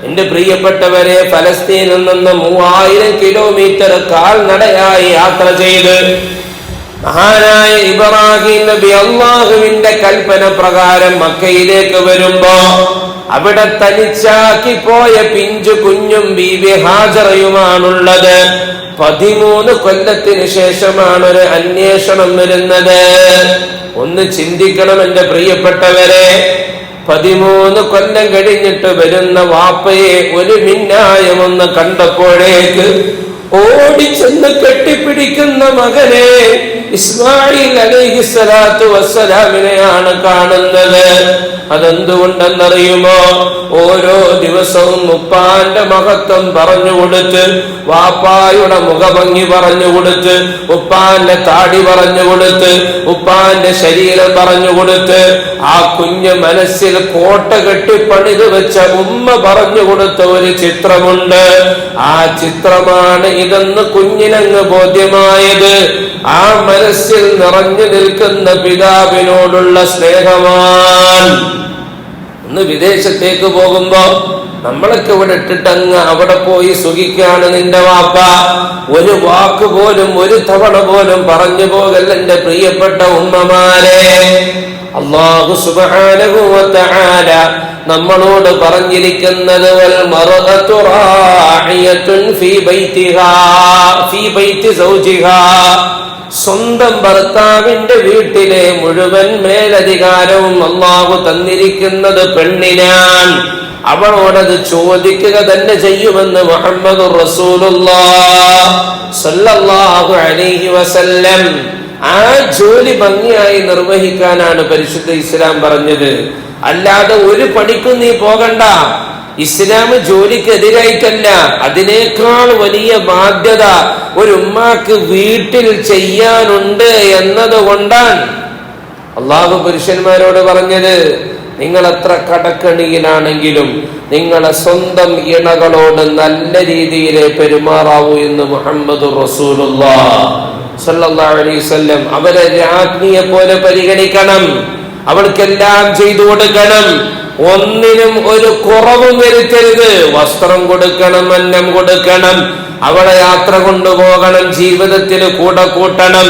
എന്റെ പ്രിയപ്പെട്ടവരെ, ഫലസ്തീനിൽ നിന്ന് 3000 കിലോമീറ്റർ കാൽനടയായി യാത്ര ചെയ്ത് മഹാനായ ഇബ്രാഹിം നബി അള്ളാഹുവിന്റെ കൽപ്പന പ്രകാരം മക്കയിലേക്ക് വരുമ്പോ അവിടെ തനിച്ചാക്കി പോയ പിഞ്ചു കുഞ്ഞും ബീബി ഹാജറയുമാണുള്ളത്. 13 കൊല്ലത്തിന് ശേഷമാണ് ഒരു അന്വേഷണം വരുന്നത്. ഒന്ന് ചിന്തിക്കണം എന്റെ പ്രിയപ്പെട്ടവരെ. 13 കൊല്ലം കഴിഞ്ഞിട്ട് വരുന്ന വാപ്പയെ ഒരു മിന്നായമൊന്ന് കണ്ടപ്പോഴേക്ക് ഓടിച്ചെന്ന് കെട്ടിപ്പിടിക്കുന്ന മകനെ ഇസ്മാഈൽ അലൈഹിസ്സലാത്തു വസ്സലാമിനെയാണ് കാണുന്നത്. അതെന്തുകൊണ്ടെന്നറിയുമോ? ഓരോ ദിവസവും ഉപ്പാന്റെ മഹത്വം പറഞ്ഞുകൊടുത്ത്, വാപ്പായുടെ മുഖഭംഗി പറഞ്ഞുകൊടുത്ത്, ഉപ്പാന്റെ താടി പറഞ്ഞുകൊടുത്ത്, ഉപ്പാന്റെ ശരീരം പറഞ്ഞുകൊടുത്ത്, ആ കുഞ്ഞ് മനസ്സിൽ കോട്ട കെട്ടിപ്പണിത് വെച്ച ഉമ്മ പറഞ്ഞുകൊടുത്ത ഒരു ചിത്രമുണ്ട്. ആ ചിത്രമാണ് ഇതെന്ന് കുഞ്ഞിനങ്ങ് ബോധ്യമായത്. ആ മനസ്സിൽ നിറഞ്ഞു നിൽക്കുന്ന പിതാവിനോടുള്ള സ്നേഹമാണ്. ഒന്ന് വിദേശത്തേക്ക് പോകുമ്പോ നമ്മളൊക്കെ ഇവിടെ ഇട്ടിട്ടങ്ങ് അവിടെ പോയി സുഖിക്കാണ് നിന്റെ വാപ്പ. ഒരു വാക്ക് പോലും ഒരു തവണ പോലും പറഞ്ഞു പോകല്ല എന്റെ പ്രിയപ്പെട്ട ഉമ്മമാരെ. അല്ലാഹു സുബ്ഹാനഹു വ തആല നമ്മളോട് പറഞ്ഞിരിക്കുന്നത് വൽ മർഅതു റാഇയത്തുൻ ഫീ ബൈതിഹാ ഫീ ബൈതി സൗജിഹാ. സ്വന്തം ഭർത്താവിന്റെ വീട്ടിലെ മുഴുവൻ മേലധികാരവും അല്ലാഹു തന്നിരിക്കുന്നത് പെണ്ണിനാണ്. അവളോടത് ചോദിക്കുക തന്നെ ചെയ്യുമെന്ന് മുഹമ്മദുർ റസൂലുള്ളാഹ് സ്വല്ലല്ലാഹു അലൈഹി വസല്ലം. ആ ജോലി ഭംഗിയായി നിർവഹിക്കാനാണ് പരിശുദ്ധ ഇസ്ലാം പറഞ്ഞത്. അല്ലാതെ ഒരു പണിക്കും നീ പോകണ്ട. ഇസ്ലാം ജോലിക്കെതിരായിട്ടല്ല, അതിനേക്കാൾ വലിയ ബാധ്യത ഒരു ഉമ്മാക്ക് വീട്ടിൽ ചെയ്യാനുണ്ട് എന്നതുകൊണ്ടാണ് അള്ളാഹു പുരുഷന്മാരോട് പറഞ്ഞത്. നിങ്ങൾ എത്ര കടക്കണിയിലാണെങ്കിലും നിങ്ങളെ സ്വന്തം ഇണകളോട് നല്ല രീതിയിലെ പെരുമാറാവൂ എന്ന് മുഹമ്മദുർ റസൂലുള്ളാഹ് സ്വല്ലല്ലാഹു അലൈഹി വസല്ലം. അവരെ രാജ്ഞിയെ പോലെ പരിഗണിക്കണം, അവൾക്കെല്ലാം ചെയ്തു കൊടുക്കണം, ഒന്നിനും ഒരു കുറവും വരുത്തരുത്. വസ്ത്രം കൊടുക്കണം, അന്നം കൊടുക്കണം, അവളെ യാത്ര കൊണ്ടുപോകണം, ജീവിതത്തിന് കൂടെ കൂട്ടണം,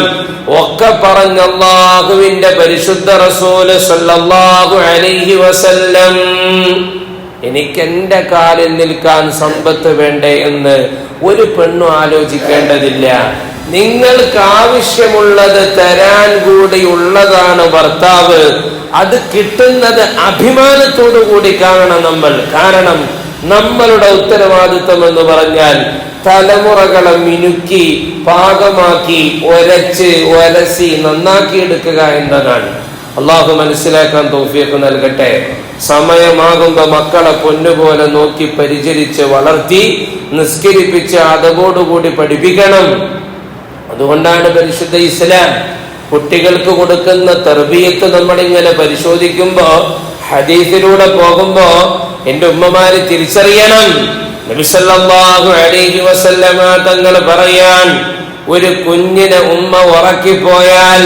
ഒക്കെ പറഞ്ഞ അല്ലാഹുവിന്റെ പരിശുദ്ധ റസൂൽ സ്വല്ലല്ലാഹു അലൈഹി വസല്ലം. എനിക്ക് എന്റെ കാലിൽ നിൽക്കാൻ സമ്പത്ത് വേണ്ടേ എന്ന് ഒരു പെണ്ണും ആലോചിക്കേണ്ടതില്ല. നിങ്ങൾക്ക് ആവശ്യമുള്ളത് തരാൻ കൂടിയുള്ളതാണ് ഭർത്താവ്. അത് കിട്ടുന്നത് അഭിമാനത്തോടു കൂടി കാണണം നമ്മൾ. കാരണം നമ്മളുടെ ഉത്തരവാദിത്വം എന്ന് പറഞ്ഞാൽ തലമുറകളെ മിനുക്കി പാകമാക്കി ഒരച്ച് നന്നാക്കി എടുക്കുക എന്നതാണ്. അള്ളാഹു മനസ്സിലാക്കാൻ തൗഫീഖ് നൽകട്ടെ. സമയമാകുമ്പോ മക്കളെ പൊന്നുപോലെ നോക്കി പരിചരിച്ച് വളർത്തി നിസ്കരിപ്പിച്ച് അതോടുകൂടി പഠിപ്പിക്കണം. അതുകൊണ്ടാണ് പരിശുദ്ധ ഇസ്ലാം കുട്ടികൾക്ക് കൊടുക്കുന്ന തർബിയത്ത് നമ്മളിങ്ങനെ പരിശോധിക്കുമ്പോ, ഹദീസിലൂടെ പോകുമ്പോ എന്റെ ഉമ്മമാര് തിരിച്ചറിയണം. നബി സല്ലല്ലാഹു അലൈഹി വസല്ലമ തങ്ങൾ പറയാൻ, ഒരു കുഞ്ഞിനെ ഉമ്മ ഉറക്കിപ്പോയാൽ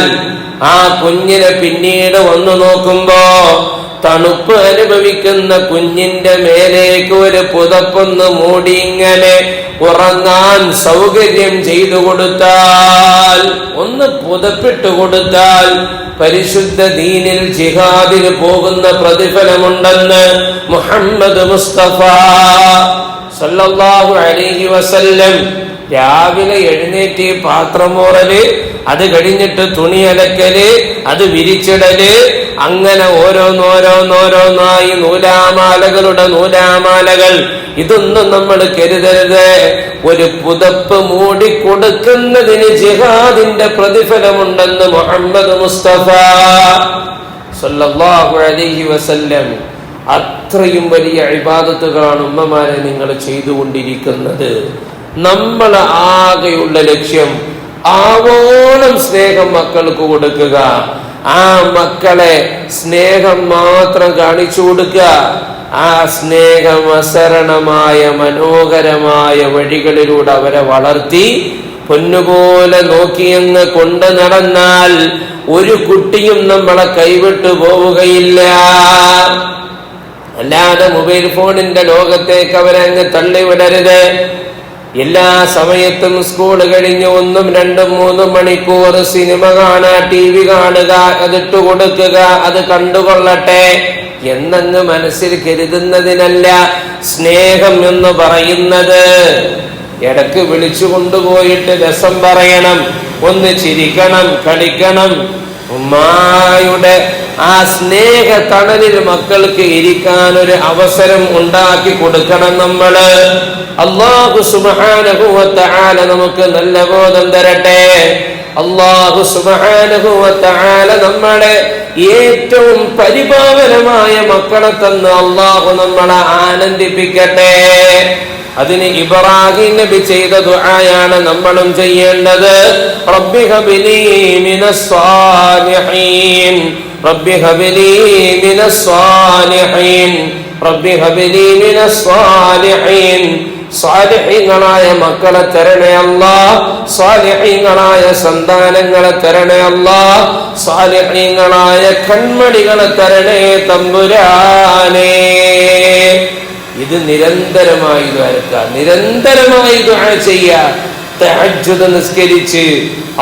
ആ കുഞ്ഞിനെ പിന്നീട് വന്നു നോക്കുമ്പോ തണുപ്പ് അനുഭവിക്കുന്ന കുഞ്ഞിന്റെ മേലേക്ക് ഒരു പുതപ്പൊന്ന് മൂടി ഇങ്ങനെ ഉറങ്ങാൻ സൗകര്യം ചെയ്തു കൊടുത്താൽ, ഒന്ന് പുതപ്പിട്ട് കൊടുത്താൽ പരിശുദ്ധ ദീനിൽ ജിഹാദിന് പോകുന്ന പ്രതിഫലമുണ്ടെന്ന് മുഹമ്മദ് മുസ്തഫ സല്ലല്ലാഹു അലൈഹി വസല്ലം. രാവിലെ എഴുന്നേറ്റ് പാത്രമോറല്, അത് കഴിഞ്ഞിട്ട് തുണി അലക്കല്, അത് വിരിച്ചിടല്, അങ്ങനെ ഓരോന്നോരോന്നോരോന്നായി നൂലാമാലകളുടെ നൂലാമാലകൾ. ഇതൊന്നും നമ്മൾ കരുതരുത്. ഒരു പുതപ്പ് മൂടിക്കൊടുക്കുന്നതിന് ജിഹാദിന്റെ പ്രതിഫലമുണ്ടെന്ന് മുഹമ്മദ് മുസ്തഫ സല്ലല്ലാഹു അലൈഹി വസല്ലം. അത്രയും വലിയ ഇബാദത്തുകളാണ് ഉമ്മമാരെ നിങ്ങൾ ചെയ്തുകൊണ്ടിരിക്കുന്നത്. നമ്മൾ ആകെയുള്ള ലക്ഷ്യം ആവോളം സ്നേഹം മക്കൾക്ക് കൊടുക്കുക. ആ മക്കളെ സ്നേഹം മാത്രം കാണിച്ചു കൊടുക്കുക. ആ സ്നേഹം അസരണമായ മനോഹരമായ വഴികളിലൂടെ അവരെ വളർത്തി പൊന്നുപോലെ നോക്കിയെന്ന് കൊണ്ട് നടന്നാൽ ഒരു കുട്ടിയും നമ്മളെ കൈവിട്ടു പോവുകയില്ല. അല്ലാതെ മൊബൈൽ ഫോണിന്റെ ലോകത്തേക്ക് അവരെ അങ്ങ് തള്ളിവിടരുത്. എല്ലാ സമയത്തും സ്കൂൾ കഴിഞ്ഞ് 1, 2, 3 മണിക്കൂർ സിനിമ കാണുക, TV കാണുക, അതിട്ട് കൊടുക്കുക, അത് കണ്ടുകൊള്ളട്ടെ എന്നങ്ങ് മനസ്സിൽ കരുതുന്നതിനല്ല സ്നേഹം എന്ന് പറയുന്നത്. ഇടക്ക് വിളിച്ചു കൊണ്ടുപോയിട്ട് രസം പറയണം, ഒന്ന് ചിരിക്കണം, കളിക്കണം. ഉമ്മായുടെ ആ സ്നേഹ തണലിൽ മക്കൾക്ക് ഇരിക്കാൻ ഒരു അവസരം ഉണ്ടാക്കി കൊടുക്കണം നമ്മള്. അല്ലാഹു സുബ്ഹാനഹു വ തആല നമുക്ക് നല്ല ബോധം തരട്ടെ. അല്ലാഹു സുബ്ഹാനഹു വ തആല നമ്മളെ ഏറ്റവും പരിപാവനമായ മക്കളെ തന്ന് അല്ലാഹു നമ്മളെ ആനന്ദിപ്പിക്കട്ടെ. അതിന് ഇബ്രാഹിം നബി ചെയ്ത ദുആയാണ് നമ്മളും ചെയ്യേണ്ടത്. റബ്ബി ഹബ്ലി മിനസ് സാലിഹീൻ, റബ്ബി ഹബ്ലി മിനസ് സാലിഹീൻ, റബ്ബി ഹബ്ലി മിനസ് സാലിഹീൻ. സാലിഹീങ്ങളായ മക്കളെ തരണേ അല്ലാഹ്, സാലിഹീങ്ങളായ സന്താനങ്ങളെ തരണേ അല്ലാഹ്, സാലിഹീങ്ങളായ കൺമണികളെ തരണേ തമ്പുരാനേ. ഇത് നിരന്തരമായി നിരന്തരമായി ദുആ ചെയ്യുക. തഹജ്ജുദ് നിസ്കരിച്ച്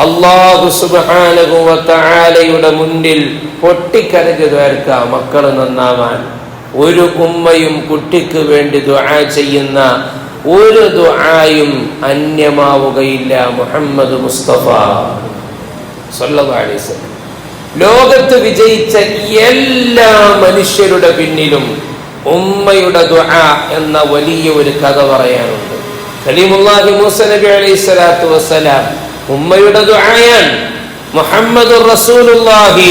അല്ലാഹു സുബ്ഹാനഹു വ തആലയുടെ മുന്നിൽ പൊട്ടിക്കരഞ്ഞ് ദുആ മക്കള് നന്നാവാൻ. ഒരു ഉമ്മയും കുട്ടിക്ക് വേണ്ടി ദുആ ചെയ്യുന്ന ഒരു ദുആയും അന്യമാവുകയില്ല. മുഹമ്മദ് മുസ്തഫ സല്ലല്ലാഹു അലൈഹി വസല്ലം ലോകത്ത് വിജയിച്ച എല്ലാ മനുഷ്യരുടെ പിന്നിലും ഉമ്മയുടെ ദുആ എന്ന വലിയ ഒരു കഥ പറയാനുണ്ട്. കലീമുല്ലാഹി മൂസ നബി അലൈഹിസ്സലാത്തു വസ്സലാം ഉമ്മയുടെ ദുആയാണ്. മുഹമ്മദുർ റസൂലുള്ളാഹി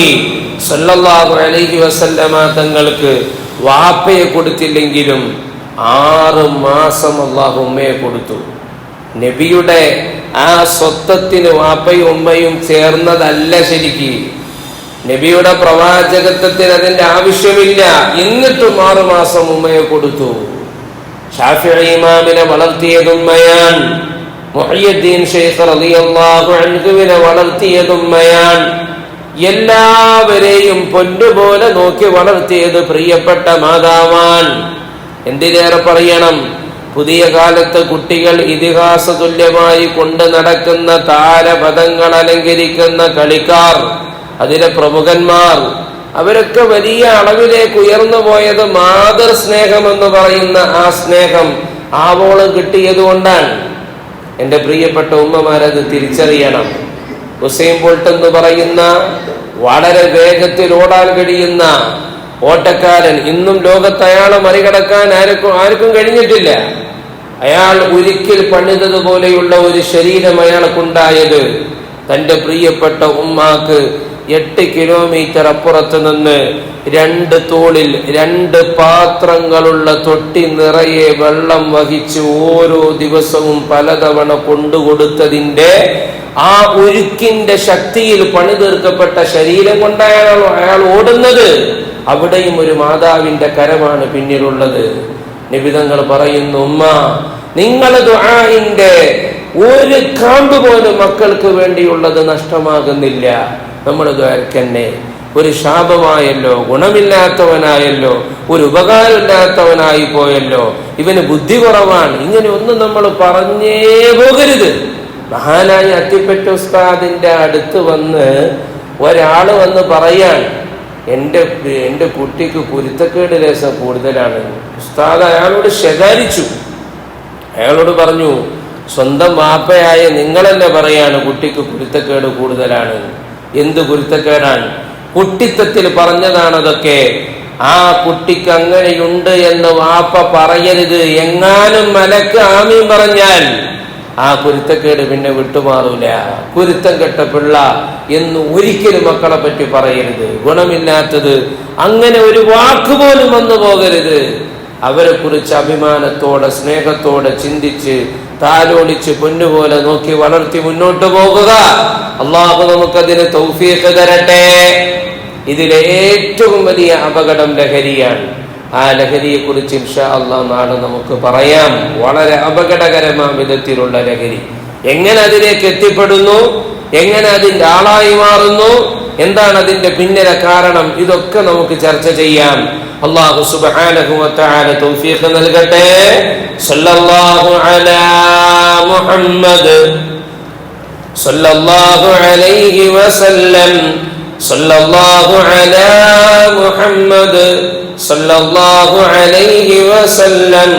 സല്ലല്ലാഹു അലൈഹി വസല്ലമ തങ്ങൾക്ക് വാപ്പയെ കൊടുത്തില്ലെങ്കിലും 6 മാസം അല്ലാഹു ഉമ്മയെ കൊടുത്തു. നബിയുടെ ആ സ്വത്വത്തിന് വാപ്പയും ഉമ്മയും ചേർന്നതല്ല ശരിക്ക്. നബിയുടെ പ്രവാചകത്വത്തിന് അതിന്റെ ആവശ്യമില്ല. എന്നിട്ടും 6 മാസം ഉമ്മയെ കൊടുത്തു. ശാഫിഈ ഇമാമിനെ വളർത്തിയത് ഉമ്മയാണ്. മുഹയ്യിദ്ദീൻ ശൈഖ് റളിയല്ലാഹു അൻഹുവിനെ വളർത്തിയത് ഉമ്മയാണ്. എല്ലാവരെയും പൊന്നുപോലെ നോക്കി വളർത്തിയത് പ്രിയപ്പെട്ട മാതാവാണ്. എന്തിനേറെ പറയണം, പുതിയ കാലത്ത് കുട്ടികൾ ഇതിഹാസ തുല്യമായി കൊണ്ട് നടക്കുന്ന താരപദങ്ങൾ അലങ്കരിക്കുന്ന കളിക്കാർ, അതിലെ പ്രമുഖന്മാർ, അവരൊക്കെ വലിയ അളവിലേക്ക് ഉയർന്നു പോയത് മാതൃ സ്നേഹം എന്ന് പറയുന്ന ആ സ്നേഹം ആവോളം കിട്ടിയത് കൊണ്ടാണ്. എൻ്റെ പ്രിയപ്പെട്ട ഉമ്മമാരത് തിരിച്ചറിയണം. ഉസൈൻ ബോൾട്ട് എന്ന് പറയുന്ന വളരെ വേഗത്തിൽ ഓടാൻ കഴിയുന്ന ഓട്ടക്കാരൻ, ഇന്നും ലോകത്ത് അയാളെ മറികടക്കാൻ ആർക്കും കഴിഞ്ഞിട്ടില്ല. അയാൾ ഒരിക്കൽ പണിതതുപോലെയുള്ള ഒരു ശരീരം അയാൾക്കുണ്ടായത് തൻ്റെ പ്രിയപ്പെട്ട ഉമ്മാക്ക് 8 കിലോമീറ്റർ അപ്പുറത്ത് നിന്ന് 2 തോളിൽ 2 പാത്രങ്ങളുള്ള തൊട്ടി നിറയെ വെള്ളം വഹിച്ച് ഓരോ ദിവസവും പലതവണ കൊണ്ടുകൊടുത്തതിന്റെ ആ ഉരുക്കിന്റെ ശക്തിയിൽ പണി തീർക്കപ്പെട്ട ശരീരം കൊണ്ടാണ് അയാൾ ഓടുന്നത്. അവിടെയും ഒരു മാതാവിന്റെ കരമാണ് പിന്നിലുള്ളത്. നബി തങ്ങൾ പറയുന്നു, ഉമ്മ, നിങ്ങളുടെ ദുആഇന്റെ ഒരു കാമ്പ് പോലും മക്കൾക്ക് വേണ്ടിയുള്ളത് നഷ്ടമാകുന്നില്ല. നമ്മൾ ദ്വാരക്കന്നെ. ഒരു ശാപമായല്ലോ, ഗുണമില്ലാത്തവനായല്ലോ, ഒരു ഉപകാരമില്ലാത്തവനായി പോയല്ലോ, ഇവന് ബുദ്ധി കുറവാണ്, ഇങ്ങനെ ഒന്നും നമ്മൾ പറഞ്ഞേ പോകരുത്. മഹാനായ അത്തിപ്പറ്റ ഉസ്താദിന്റെ അടുത്ത് വന്ന് ഒരാള് വന്ന് പറയാൻ, എൻ്റെ കുട്ടിക്ക് കുരുത്തക്കേട് ലേശം കൂടുതലാണ്. ഉസ്താദ് അയാളോട് ശകാരിച്ചു. അയാളോട് പറഞ്ഞു, സ്വന്തം വാപ്പയായ നിങ്ങളെന്നെ പറയാണ് കുട്ടിക്ക് കുരുത്തക്കേട് കൂടുതലാണ്. എന്ത് കുരുത്തക്കേടാണ്? കുട്ടിത്തത്തിൽ പറഞ്ഞതാണതൊക്കെ. ആ കുട്ടിക്ക് അങ്ങനെയുണ്ട് എന്ന് വാപ്പ പറയരുത്. എങ്ങാനും മലക്ക് ആമീൻ പറഞ്ഞാൽ ആ കുരുത്തക്കേട് പിന്നെ വിട്ടുമാറൂല. കുരുത്തം കെട്ട പിള്ള എന്ന് ഒരിക്കലും മക്കളെ പറ്റി പറയരുത്. ഗുണമില്ലാത്തത് അങ്ങനെ ഒരു വാക്കുപോലും വന്നു പോകരുത്. അവരെ കുറിച്ച് അഭിമാനത്തോടെ സ്നേഹത്തോടെ ചിന്തിച്ച് താലോലിച്ച് പൊന്നുപോലെ നോക്കി വളർത്തി മുന്നോട്ട് പോകുക. അള്ളാഹു നമുക്കതിന് തൗഫീഖ് തരട്ടെ. ഇതിലെ ഏറ്റവും വലിയ അപകടം ലഹരിയാണ്. ആ ലഹരിയെ കുറിച്ച് ഇൻഷാ അല്ലാഹ് നാളെ നമുക്ക് പറയാം. വളരെ അപകടകരമായ വിധത്തിലുള്ള ലഹരി, എങ്ങനെ അതിലേക്ക് എത്തിപ്പെടുന്നു, എങ്ങനെ അതിന്റെ ആളായി മാറുന്നു, എന്താണ് അതിന്റെ പിന്നിലെ കാരണം, ഇതൊക്കെ നമുക്ക് ചർച്ച ചെയ്യാം. അല്ലാഹു സുബ്ഹാനഹു വ തആല തൗഫീഖ് നൽകട്ടെ. സല്ലല്ലാഹു അലാ മുഹമ്മദ് സല്ലല്ലാഹു അലൈഹി വസല്ലം. സല്ലല്ലാഹു അലാ മുഹമ്മദ് സല്ലല്ലാഹു അലൈഹി വസല്ലം.